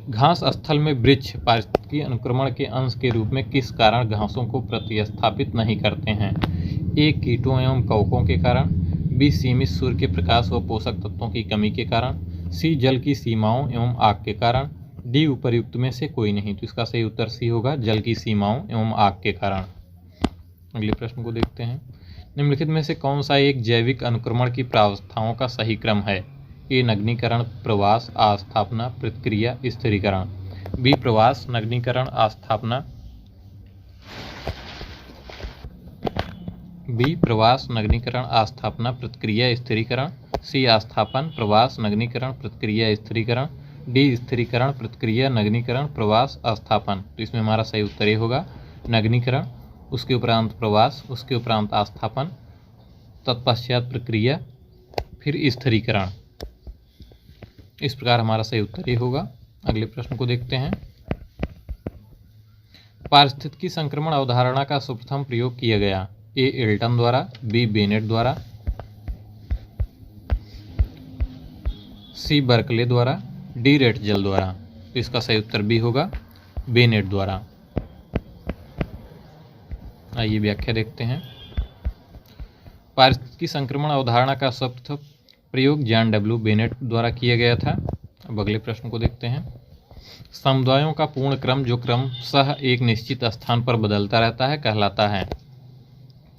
घास स्थल में वृक्ष पारिस्थितिकी अनुक्रमण के अंश के रूप में किस कारण घासों को प्रतिस्थापित नहीं करते हैं? ए कीटों एवं कवकों के कारण, बी सीमित सूर्य के प्रकाश व पोषक तत्वों की कमी के कारण, सी जल की सीमाओं एवं आग के कारण, डी उपर्युक्त में से कोई नहीं। तो इसका सही उत्तर सी होगा जल की सीमाओं एवं आग के कारण। अगले प्रश्न को देखते हैं। निम्नलिखित में से कौन सा एक जैविक अनुक्रमण की प्रावस्थाओं का सही क्रम है? ए नग्नीकरण, प्रवास, आस्थापना, प्रतिक्रिया, स्थिरीकरण। बी प्रवास, नग्नीकरण, आस्थापना, बी प्रवास, नग्नीकरण, आस्थापना, प्रतिक्रिया, स्थिरीकरण, सी आस्थापन, प्रवास, नग्नीकरण, प्रतिक्रिया, स्थिरीकरण, डी स्थिरीकरण, प्रतिक्रिया, नग्नीकरण, प्रवास, आस्थापन। तो इसमें हमारा सही उत्तर ये होगा नग्नीकरण, उसके उपरांत प्रवास, उसके उपरांत आस्थापन, तत्पश्चात प्रक्रिया, फिर स्थिरीकरण। इस प्रकार हमारा सही उत्तर ये होगा। अगले प्रश्न को देखते हैं। पारिस्थितिकी संक्रमण अवधारणा का सर्वप्रथम प्रयोग किया गया? ए एल्टन द्वारा, बी बेनेट द्वारा, सी बर्कले द्वारा, डी रेटजल द्वारा। तो इसका सही उत्तर बी होगा बेनेट द्वारा। आइए व्याख्या देखते हैं। पारिस्थितिकी संक्रमण अवधारणा का सर्वप्रथम प्रयोग जॉन डब्ल्यू बेनेट द्वारा किया गया था। अब अगले प्रश्न को देखते हैं। समुदायों का पूर्ण क्रम जो क्रमशः एक निश्चित स्थान पर बदलता रहता है कहलाता है?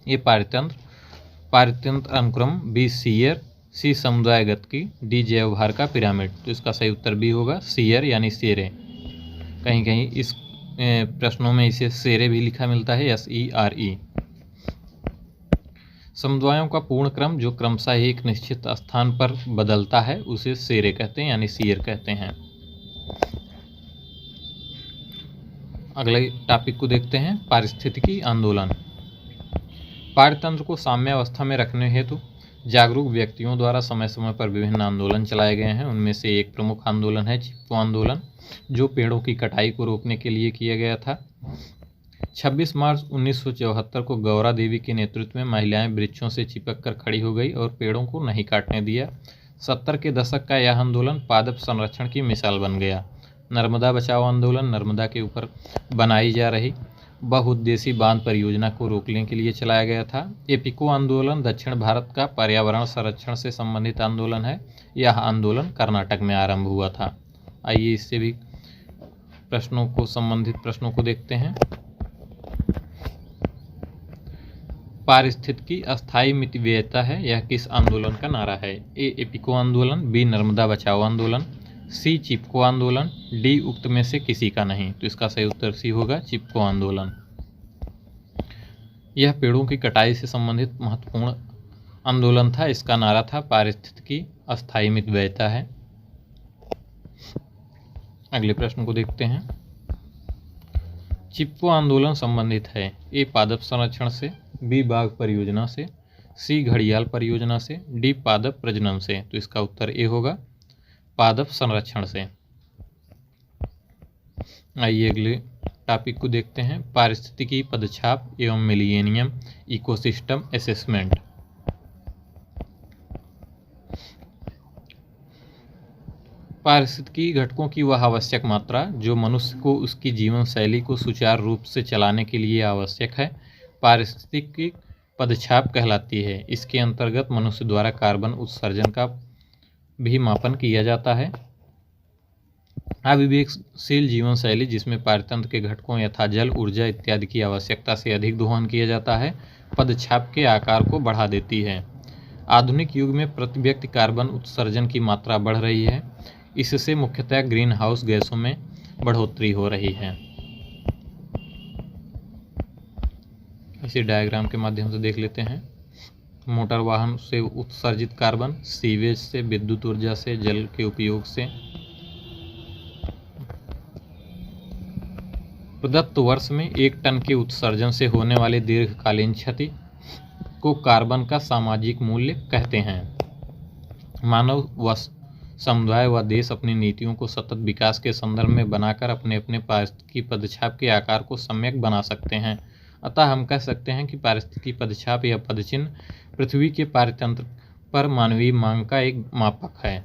ये पारितंत्र अनुक्रम, बी सीयर, सी समुदायगत की, डी जैव भार का पिरामिड। तो इसका सही उत्तर बी होगा सीयर यानी सेरे। कहीं कहीं इस प्रश्नों में इसे सेरे भी लिखा मिलता है, SERE। समुदायों का पूर्ण क्रम जो क्रमशः एक निश्चित स्थान पर बदलता है उसे सेरे कहते हैं यानी सीयर कहते हैं। अगले टॉपिक को देखते हैं, पारिस्थितिकी आंदोलन। पारतंत्र को साम्यावस्था में रखने हेतु जागरूक व्यक्तियों द्वारा समय समय पर विभिन्न आंदोलन चलाए गए हैं। उनमें से एक प्रमुख आंदोलन है चिपको आंदोलन, जो पेड़ों की कटाई को रोकने के लिए किया गया था। 26 मार्च 1974 को गौरा देवी के नेतृत्व में महिलाएं वृक्षों से चिपक कर खड़ी हो गई और पेड़ों को नहीं काटने दिया। 70 के दशक का यह आंदोलन पादप संरक्षण की मिसाल बन गया। नर्मदा बचाओ आंदोलन नर्मदा के ऊपर बनाई जा रही बहुउद्देशीय बांध परियोजना को रोकने के लिए चलाया गया था। एपिको आंदोलन दक्षिण भारत का पर्यावरण संरक्षण से संबंधित आंदोलन है। यह आंदोलन कर्नाटक में आरंभ हुआ था। आइए इससे भी संबंधित प्रश्नों को देखते हैं। पारिस्थितिकी अस्थायी मितव्ययिता है, यह किस आंदोलन का नारा है? ए एपिको आंदोलन, बी नर्मदा बचाओ आंदोलन, सी चिपको आंदोलन, डी उक्त में से किसी का नहीं। तो इसका सही उत्तर सी होगा, चिपको आंदोलन। यह पेड़ों की कटाई से संबंधित महत्वपूर्ण आंदोलन था। इसका नारा था पारिस्थितिकी अस्थायी मितव्ययिता है। अगले प्रश्न को देखते हैं। चिपको आंदोलन संबंधित है ए पादप संरक्षण से, बी बाघ परियोजना से, सी घड़ियाल परियोजना से, डी पादप प्रजनन से। तो इसका उत्तर ए होगा, पादप संरक्षण से। आइए अगले टॉपिक को देखते हैं, पारिस्थितिकी पदछाप एवं मिलेनियम इकोसिस्टम असेसमेंट। पारिस्थितिकी घटकों की वह आवश्यक मात्रा जो मनुष्य को उसकी जीवन शैली को सुचारू रूप से चलाने के लिए आवश्यक है, पारिस्थितिकी पदछाप कहलाती है। इसके अंतर्गत मनुष्य द्वारा कार्बन उत्सर्जन का भी मापन किया जाता है। अविवेकशील जीवन शैली जिसमें पारतंत्र के घटकों यथा जल, ऊर्जा इत्यादि की आवश्यकता से अधिक दोहन किया जाता है, पदछाप के आकार को बढ़ा देती है। आधुनिक युग में प्रति व्यक्ति कार्बन उत्सर्जन की मात्रा बढ़ रही है। इससे मुख्यतः ग्रीन हाउस गैसों में बढ़ोतरी हो रही है। इसी डायग्राम के माध्यम से देख लेते हैं। मोटर वाहन से उत्सर्जित कार्बन, सीवेज से, विद्युत ऊर्जा से, जल के उपयोग से। प्रदत्त वर्ष में 1 टन के उत्सर्जन से होने वाले दीर्घकालीन क्षति को कार्बन का सामाजिक मूल्य कहते हैं। मानव व समुदाय व देश अपनी नीतियों को सतत विकास के संदर्भ में बनाकर अपने अपने पारिस्थितिकी पदछाप के आकार को सम्यक बना सकते हैं। अतः हम कह सकते हैं कि पारिस्थितिकी पदछाप या पदचिन्ह पृथ्वी के पारतंत्र पर मानवीय मांग का एक मापक है।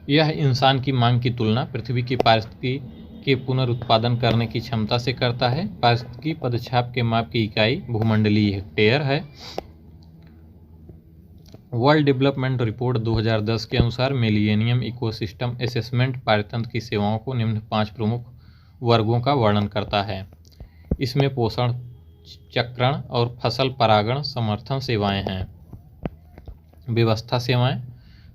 यह इंसान की मांग की तुलना पृथ्वी की पारिस्थितिकी के पुनरुत्पादन करने की क्षमता से करता है। पारिस्थितिकी पदछाप के माप की इकाई भूमंडलीय हेक्टेयर है। वर्ल्ड डेवलपमेंट रिपोर्ट 2010 के अनुसार मिलेनियम इकोसिस्टम असेसमेंट पारतंत्र की सेवाओं को निम्न 5 प्रमुख वर्गों का वर्णन करता है। इसमें पोषण चक्रण और फसल परागण समर्थन सेवाएं हैं। व्यवस्था सेवाएं,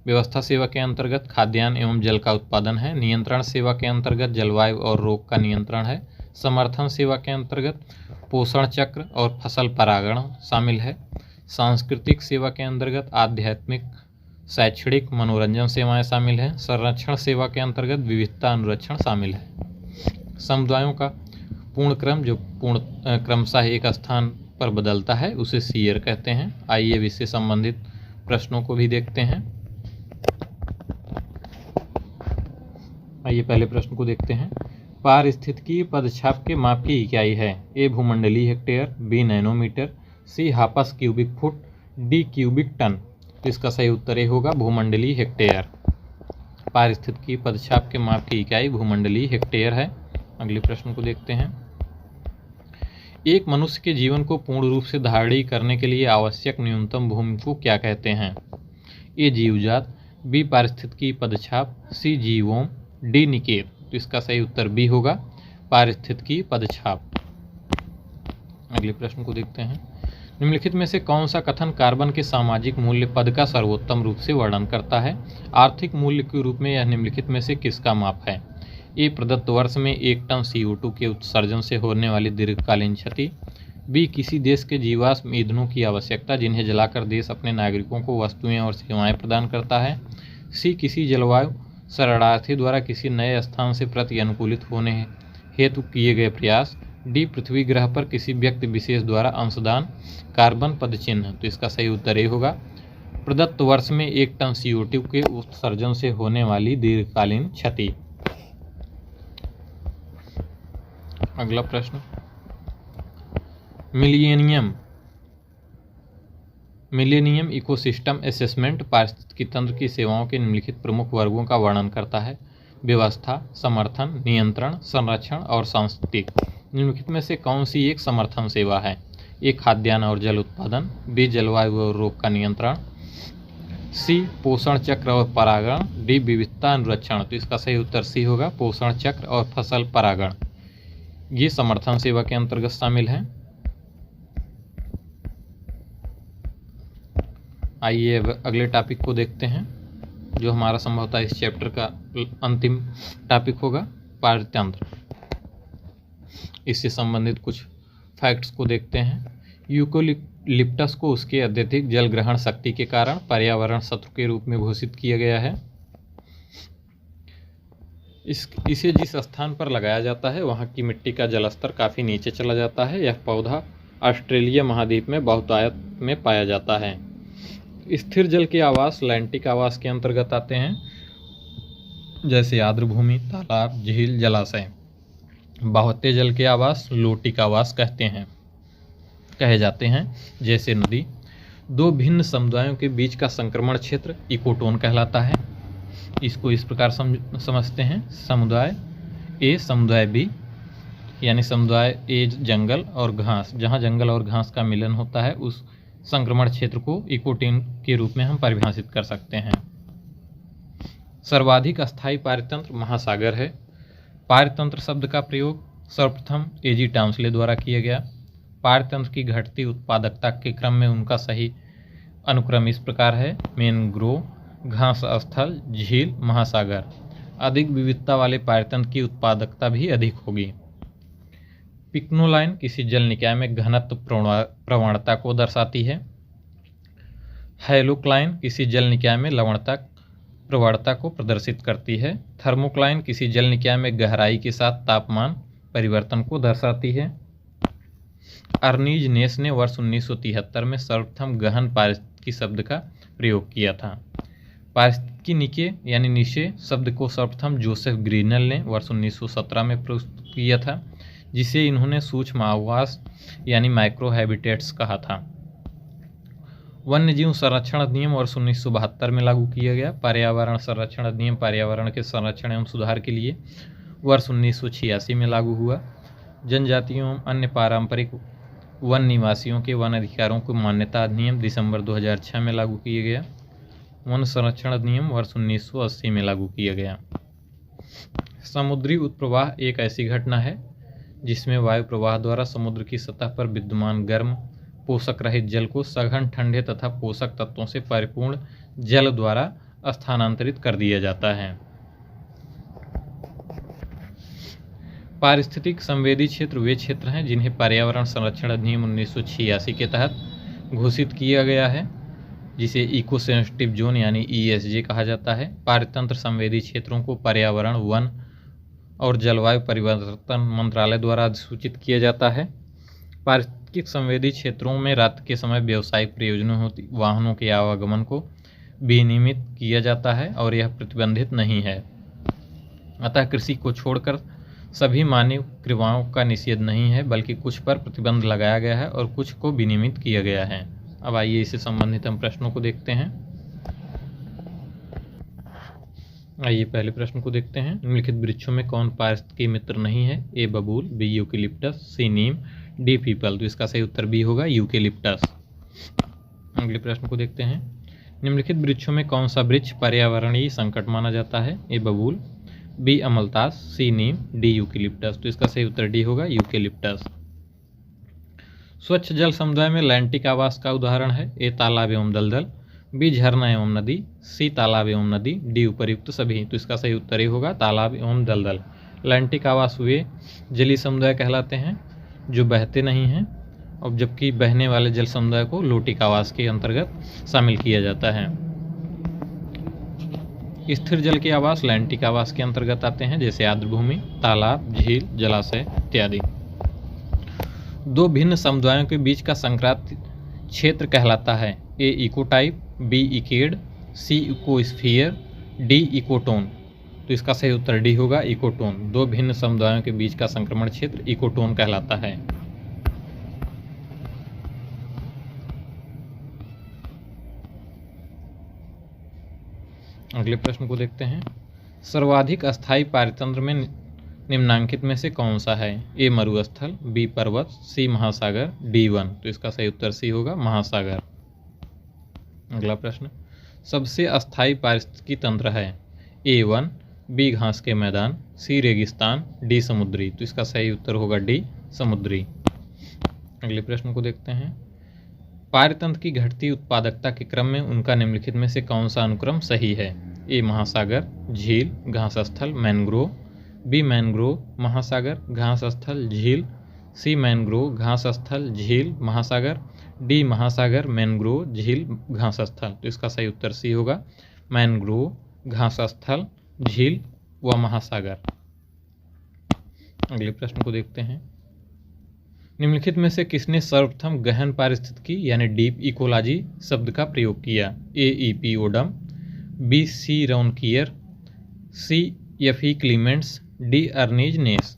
व्यवस्था सेवा के अंतर्गत खाद्यान्न एवं जल का उत्पादन है। नियंत्रण सेवा के अंतर्गत जलवायु और रोग का नियंत्रण है। समर्थन सेवा के अंतर्गत पोषण चक्र और फसल परागण शामिल है। सांस्कृतिक सेवा के अंतर्गत आध्यात्मिक, शैक्षणिक, मनोरंजन सेवाएं शामिल हैं। संरक्षण सेवा के अंतर्गत विविधता अनुरक्षण शामिल है। समुदायों का पूर्ण क्रम जो क्रमशः एक स्थान पर बदलता है उसे सीयर कहते हैं। आइए इससे संबंधित प्रश्नों को भी देखते हैं। आइए पहले प्रश्न को देखते हैं। पारिस्थितिकी पदछाप के माप की इकाई है। ए भूमंडलीय हेक्टेयर, बी नैनोमीटर, सी हापस cubic foot, D cubic ton. इसका सही उत्तर ए होगा, भूमंडलीय हेक्टेयर। पारिस्थितिकी पदछाप के माप की इकाई भूमंडलीय हेक्टेयर है। अगले प्रश्न को देखते हैं। एक मनुष्य के जीवन को पूर्ण रूप से धारण करने के लिए आवश्यक न्यूनतम भूमि को क्या कहते हैं? ए जीवजात, बी पारिस्थितिकी पदछाप, सी जीवोम, डी निकेर। तो इसका सही उत्तर बी होगा, पारिस्थितिकी पदछाप। अगले प्रश्न को देखते हैं। निम्नलिखित में से कौन सा कथन कार्बन के सामाजिक मूल्य पद का सर्वोत्तम रूप से वर्णन करता है? आर्थिक मूल्य के रूप में यह निम्नलिखित में से किसका माप है? ए प्रदत्त वर्ष में 1 टन CO2 के उत्सर्जन से होने वाली दीर्घकालीन क्षति, बी किसी देश के जीवाश्म ईंधनों की आवश्यकता जिन्हें जलाकर देश अपने नागरिकों को वस्तुएं और सेवाएं प्रदान करता है, सी किसी जलवायु शरणार्थी द्वारा किसी नए स्थान से प्रति अनुकूलित होने हेतु किए गए प्रयास। डी, पृथ्वी ग्रह पर किसी व्यक्ति विशेष द्वारा अंशदान कार्बन पदचिह्न। तो इसका सही उत्तर ए होगा। प्रदत्त वर्ष में 1 टन CO2 के उत्सर्जन से होने वाली दीर्घकालीन क्षति। अगला प्रश्न, मिलेनियम इकोसिस्टम असेसमेंट पारिस्थितिकी तंत्र की सेवाओं के निम्नलिखित प्रमुख वर्गों का वर्णन करता है। व्यवस्था, समर्थन, नियंत्रण, संरक्षण और सांस्कृतिक। निम्नलिखित में से कौन सी एक समर्थन सेवा है? ए, खाद्यान्न और जल उत्पादन। बी, जलवायु और रोग का नियंत्रण। सी, पोषण चक्र और परागण। डी, विविधता अनुरक्षण। तो इसका सही उत्तर सी होगा, पोषण चक्र और फसल परागण। ये समर्थन सेवा के अंतर्गत शामिल हैं। आइए अगले टॉपिक को देखते हैं, जो हमारा संभवतः इस चैप्टर का अंतिम टॉपिक होगा, पारतंत्र। इससे संबंधित कुछ फैक्ट्स को देखते हैं। यूकेलिप्टस को उसके अत्यधिक जल ग्रहण शक्ति के कारण पर्यावरण शत्रु के रूप में घोषित किया गया है। इसे जिस स्थान पर लगाया जाता है वहाँ की मिट्टी का जलस्तर काफ़ी नीचे चला जाता है। यह पौधा ऑस्ट्रेलिया महाद्वीप में बहुतायत में पाया जाता है। स्थिर जल के आवास लैंटिक आवास के अंतर्गत आते हैं, जैसे आर्द्रभूमि, तालाब, झील, जलाशय। बहते जल के आवास लोटिक आवास कहे जाते हैं, जैसे नदी। दो भिन्न समुदायों के बीच का संक्रमण क्षेत्र इकोटोन कहलाता है। इसको इस प्रकार समझते हैं, समुदाय ए, समुदाय बी, यानी समुदाय ए जंगल और घास, जहाँ जंगल और घास का मिलन होता है उस संक्रमण क्षेत्र को इकोटोन के रूप में हम परिभाषित कर सकते हैं। सर्वाधिक अस्थायी पारतंत्र महासागर है। पारतंत्र शब्द का प्रयोग सर्वप्रथम एजी टाउंसले द्वारा किया गया। पारतंत्र की घटती उत्पादकता के क्रम में उनका सही अनुक्रम इस प्रकार है: मैनग्रोव, घास स्थल, झील, महासागर। अधिक विविधता वाले पारतंत्र की उत्पादकता भी अधिक होगी। पिक्नोलाइन किसी जल निकाय में घनत्व प्रवणता को दर्शाती है। हैलोक्लाइन किसी जल निकाय में लवणता प्रवणता को प्रदर्शित करती है। थर्मोक्लाइन किसी जल निकाय में गहराई के साथ तापमान परिवर्तन को दर्शाती है। अर्नीज नेस ने वर्ष 1973 में सर्वप्रथम गहन पारिस्थितिकी शब्द का प्रयोग किया था। पारिस्थितिकी निके यानी नीचे शब्द को सर्वप्रथम जोसेफ ग्रीनल ने वर्ष 1917 में प्रस्तुत किया था, जिसे इन्होंने सूक्ष्म आवास यानी माइक्रो हैबिटेट्स कहा था। वन्यजीव संरक्षण अधिनियम वर्ष 1972 में लागू किया गया। पर्यावरण संरक्षण अधिनियम पर्यावरण के संरक्षण एवं सुधार के लिए वर्ष 1986 में लागू हुआ। जनजातियों एवं अन्य पारंपरिक वन निवासियों के वन अधिकारों को मान्यता अधिनियम दिसंबर 2006 में लागू किया गया। वन संरक्षण अधिनियम वर्ष 1980 में लागू किया गया। समुद्री उत्प्रवाह एक ऐसी घटना है जिसमें वायु प्रवाह द्वारा समुद्र की सतह पर विद्यमान गर्म पोषक रहित जल को सघन ठंडे तथा पोषक तत्वों से परिपूर्ण जल द्वारा स्थानांतरित कर दिया जाता है। पारिस्थितिक संवेदी क्षेत्र वे क्षेत्र हैं जिन्हें पर्यावरण संरक्षण अधिनियम 1986 के तहत घोषित किया गया है, जिसे इको सेंसिटिव जोन यानी ESJ कहा जाता है। पारतंत्र संवेदी क्षेत्रों को पर्यावरण, वन और जलवायु परिवर्तन मंत्रालय द्वारा अधिसूचित किया जाता है। पारिस्थितिक संवेदी क्षेत्रों में रात के समय व्यावसायिक प्रयोजनों वाहनों के आवागमन को विनियमित किया जाता है और यह प्रतिबंधित नहीं है। अतः कृषि को छोड़कर सभी मानव क्रियाओं का निषेध नहीं है, बल्कि कुछ पर प्रतिबंध लगाया गया है और कुछ को विनियमित किया गया है। अब आइए इससे संबंधित हम प्रश्नों को देखते हैं। आइए पहले प्रश्न को देखते हैं। निम्नलिखित वृक्षों में कौन पारिस्थितिकी मित्र नहीं है? ए बबूल, बी यूकेलिप्टस, सी नीम, डी पीपल। तो इसका सही उत्तर बी होगा, यूकेलिप्टस। अगले प्रश्न को देखते हैं। निम्नलिखित वृक्षों में कौन सा वृक्ष पर्यावरणीय संकट माना जाता है? ए बबूल, बी अमलतास, सी नीम, डी यूकेलिप्टस। तो इसका सही उत्तर डी होगा, यूकेलिप्टस। स्वच्छ जल समुदाय में लैंटिक आवास का उदाहरण है। ए तालाब एवं दलदल, बी झरना एवं नदी, सी तालाब एवं नदी, डी उपर्युक्त सभी। तो इसका सही उत्तर ही होगा, तालाब एवं दलदल। लैंटिक आवास वे जलीय समुदाय कहलाते हैं जो बहते नहीं हैं, और जबकि बहने वाले जल समुदाय को लोटिक आवास के अंतर्गत शामिल किया जाता है। स्थिर जल के आवास लैंटिक आवास के अंतर्गत आते हैं, जैसे आर्द्रभूमि, तालाब, झील, जलाशय इत्यादि। दो भिन्न समुदायों के बीच का संक्रांति क्षेत्र कहलाता है। ए इकोटाइप, बी इकेड, सी इकोस्फीयर, डी इकोटोन। तो इसका सही उत्तर डी होगा, इकोटोन। दो भिन्न समुदायों के बीच का संक्रमण क्षेत्र इकोटोन कहलाता है। अगले प्रश्न को देखते हैं। सर्वाधिक अस्थायी पारतंत्र में निम्नांकित में से कौन सा है? ए मरुस्थल, बी पर्वत, सी महासागर, डी वन। तो इसका सही उत्तर सी होगा, महासागर। अगला प्रश्न, सबसे अस्थायी पारिस्थितिकी तंत्र है? ए वन, बी घास के मैदान, सी रेगिस्तान, डी समुद्री। तो इसका सही उत्तर होगा डी समुद्री। अगले प्रश्न को देखते हैं। पारतंत्र की घटती उत्पादकता के क्रम में उनका निम्नलिखित में से कौन सा अनुक्रम सही है? ए महासागर, झील, घास स्थल, मैनग्रोव, बी मैनग्रोव, महासागर, घास स्थल, झील, सी मैनग्रोव, घास स्थल, झील, महासागर, डी महासागर, मैनग्रोव, झील, घास स्थल। तो इसका सही उत्तर सी होगा, मैनग्रोव, घास स्थल, झील व महासागर। अगले प्रश्न को देखते हैं। निम्नलिखित में से किसने सर्वप्रथम गहन पारिस्थितिकी यानी डीप इकोलॉजी शब्द का प्रयोग किया? ए ई.पी. ओडम, बी सी रॉनकियर, सी एफ.ई. क्लीमेंट्स, डी अर्नीज नेस।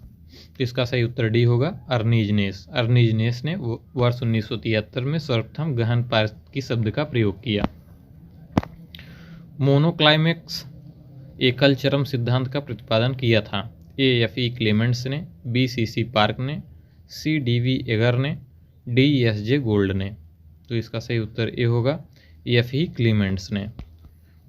तो इसका सही उत्तर डी होगा, अर्नीज नेस। अर्नीज नेस ने वर्ष 1973 में सर्वप्रथम गहन पारिस्थितिकी शब्द का प्रयोग किया। मोनोक्लाइमेक्स एकल चरम सिद्धांत का प्रतिपादन किया था? ए एफ.ई. क्लेमेंट्स ने, बी सी पार्क ने, सी डी.वी. एगर ने, डी एस.जे. गोल्ड ने। तो इसका सही उत्तर ए होगा, एफ.ई. क्लेमेंट्स ने।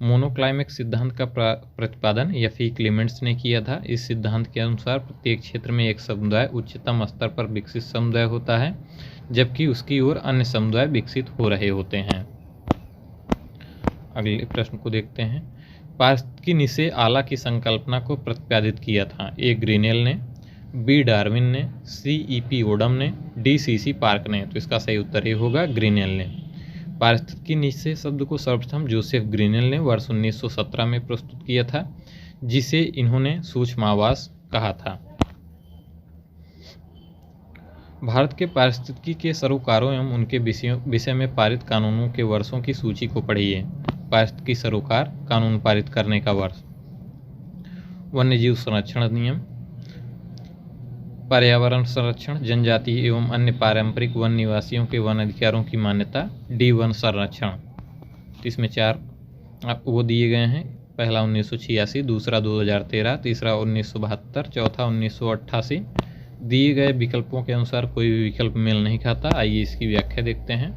मोनोक्लाइमेक्स सिद्धांत का प्रतिपादन एफ.ई. क्लेमेंट्स ने किया था। इस सिद्धांत के अनुसार प्रत्येक क्षेत्र में एक समुदाय उच्चतम स्तर पर विकसित समुदाय होता है, जबकि उसकी ओर अन्य समुदाय विकसित हो रहे होते हैं। अगले प्रश्न को देखते हैं। पारिस्थितिकी निषेध आला की संकल्पना को प्रतिपादित किया था? ए ग्रीनेल ने, बी डार्विन ने, सी ई.पी. ओडम ने, डी सी पार्क ने। तो इसका सही उत्तर ये होगा, ग्रीनेल ने। पारिस्थितिकी निषेध शब्द को सर्वप्रथम जोसेफ ग्रीनेल ने वर्ष 1917 में प्रस्तुत किया था, जिसे इन्होंने सूक्ष्म आवास कहा था। भारत के पारिस्थितिकी के सरोकारों एवं उनके विषय में पारित कानूनों के वर्षों की सूची को पढ़िए। पारिस्थितिकी सरोकार कानून पारित करने का वर्ष। वन्यजीव संरक्षण अधिनियम, पर्यावरण संरक्षण, जनजातीय एवं अन्य पारंपरिक वन निवासियों के वन अधिकारों की मान्यता, डी वन संरक्षण। इसमें चार वो दिए गए हैं। पहला 1986, दूसरा 2013, तीसरा 1972, चौथा 1988। दिए गए विकल्पों के अनुसार कोई भी विकल्प मेल नहीं खाता। आइए इसकी व्याख्या देखते हैं।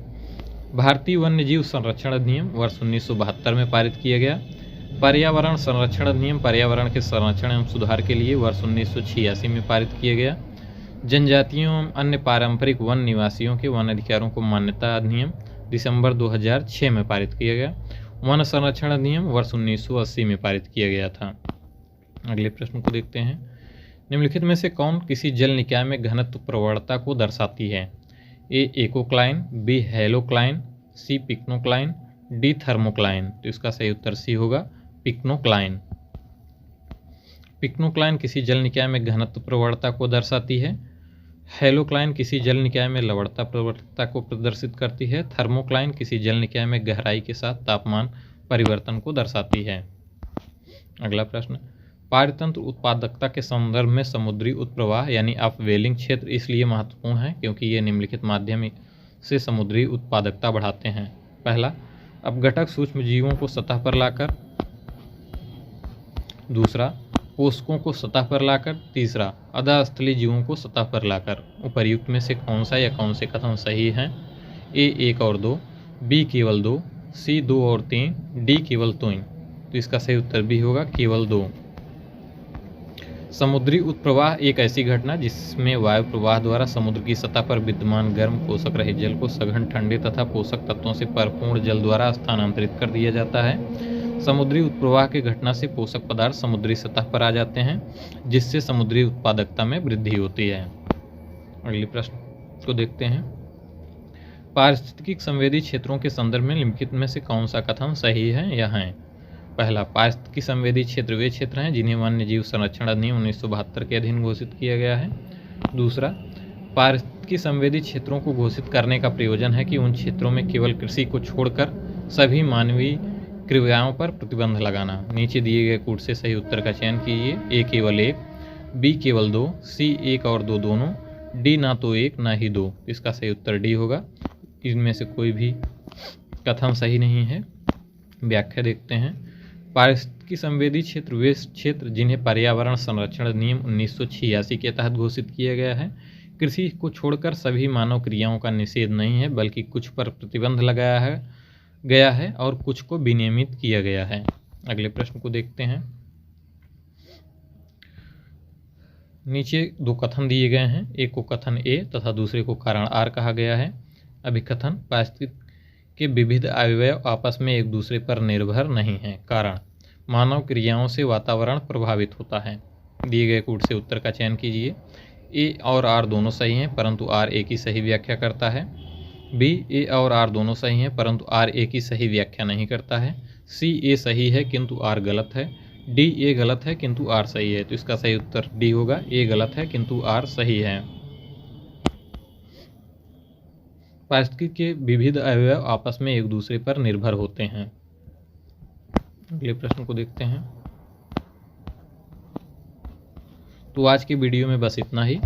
भारतीय वन्यजीव संरक्षण अधिनियम वर्ष 1972 में पारित किया गया। पर्यावरण संरक्षण अधिनियम पर्यावरण के संरक्षण एवं सुधार के लिए वर्ष 1986 में पारित किया गया। जनजातियों एवं अन्य पारंपरिक वन निवासियों के वन अधिकारों को मान्यता अधिनियम दिसंबर 2006 में पारित किया गया। वन संरक्षण अधिनियम वर्ष 1980 में पारित किया गया था। अगले प्रश्न को देखते हैं। निम्नलिखित में से कौन किसी जल निकाय में घनत्व प्रवणता को दर्शाती है? ए एकोक्लाइन, बी हेलोक्लाइन, सी पिक्नोक्लाइन, डी थर्मोक्लाइन। तो इसका सही उत्तर सी होगा, पिक्नोक्लाइन। पिक्नोक्लाइन किसी जल निकाय में घनत्व प्रवणता को दर्शाती है। हेलोक्लाइन किसी जल निकाय में लवणता प्रवणता को प्रदर्शित करती है। थर्मोक्लाइन किसी जल निकाय में गहराई के साथ तापमान परिवर्तन को दर्शाती है। अगला प्रश्न, पारतंत्र उत्पादकता के संदर्भ में समुद्री उत्प्रवाह यानी अपवेलिंग क्षेत्र इसलिए महत्वपूर्ण है क्योंकि ये निम्नलिखित माध्यम से समुद्री उत्पादकता बढ़ाते हैं। पहला, अपघटक सूक्ष्म जीवों को सतह पर लाकर। दूसरा, पोषकों को सतह पर लाकर। तीसरा, अधास्थलीय जीवों को सतह पर लाकर। उपर्युक्त में से कौन सा या कौन से कथन सही हैं? ए 1 और 2, बी केवल 2, सी 2 और 3, डी केवल 3। तो इसका सही उत्तर भी होगा केवल 2। समुद्री उत्प्रवाह एक ऐसी घटना जिसमें वायु प्रवाह द्वारा समुद्र की सतह पर विद्यमान गर्म पोषक रहित जल को सघन ठंडे तथा पोषक तत्वों से परिपूर्ण जल द्वारा स्थानांतरित कर दिया जाता है। समुद्री उत्प्रवाह की घटना से पोषक पदार्थ समुद्री सतह पर आ जाते हैं, जिससे समुद्री उत्पादकता में वृद्धि होती है। अगले प्रश्न को देखते हैं। पारिस्थितिकी संवेदी क्षेत्रों के संदर्भ में निम्नलिखित में से कौन सा कथन सही है या है? पहला, पारिस्थितिकी संवेदी क्षेत्र वे क्षेत्र हैं जिन्हें वन्य जीव संरक्षण अधिनियम 1972 के अधीन घोषित किया गया है। दूसरा, पारिस्थितिकी संवेदी क्षेत्रों को घोषित करने का प्रयोजन है कि उन क्षेत्रों में केवल कृषि को छोड़कर सभी मानवीय क्रियाओं पर प्रतिबंध लगाना। नीचे दिए गए कूट से सही उत्तर का चयन कीजिए। ए केवल 1, बी केवल 2, सी 1 और 2 दोनों, डी ना तो 1 ना ही 2। इसका सही उत्तर डी होगा। इनमें से कोई भी कथन सही नहीं है। व्याख्या देखते हैं। पारिस्थितिकी संवेदी क्षेत्र वे क्षेत्र जिन्हें पर्यावरण संरक्षण अधिनियम 1986 के तहत घोषित किया गया है। कृषि को छोड़कर सभी मानव क्रियाओं का निषेध नहीं है, बल्कि कुछ पर प्रतिबंध लगाया गया है और कुछ को विनियमित किया गया है। अगले प्रश्न को देखते हैं। नीचे 2 कथन दिए गए हैं। एक को कथन ए तथा दूसरे को कारण आर कहा गया है। अभिकथन, पारिस्थितिकी के विविध अवयव आपस में एक दूसरे पर निर्भर नहीं हैं। कारण, मानव क्रियाओं से वातावरण प्रभावित होता है। दिए गए कूट से उत्तर का चयन कीजिए। ए और आर दोनों सही हैं, परंतु आर ए की सही व्याख्या करता है। बी, ए और आर दोनों सही हैं, परंतु आर ए की सही व्याख्या नहीं करता है। सी, ए सही है किंतु आर गलत है। डी, ए गलत है किंतु आर सही है। तो इसका सही उत्तर डी होगा। ए गलत है किंतु आर सही है। पारिस्थितिकी के विविध अवयव आपस में एक दूसरे पर निर्भर होते हैं। अगले प्रश्न को देखते हैं। तो आज की वीडियो में बस इतना ही।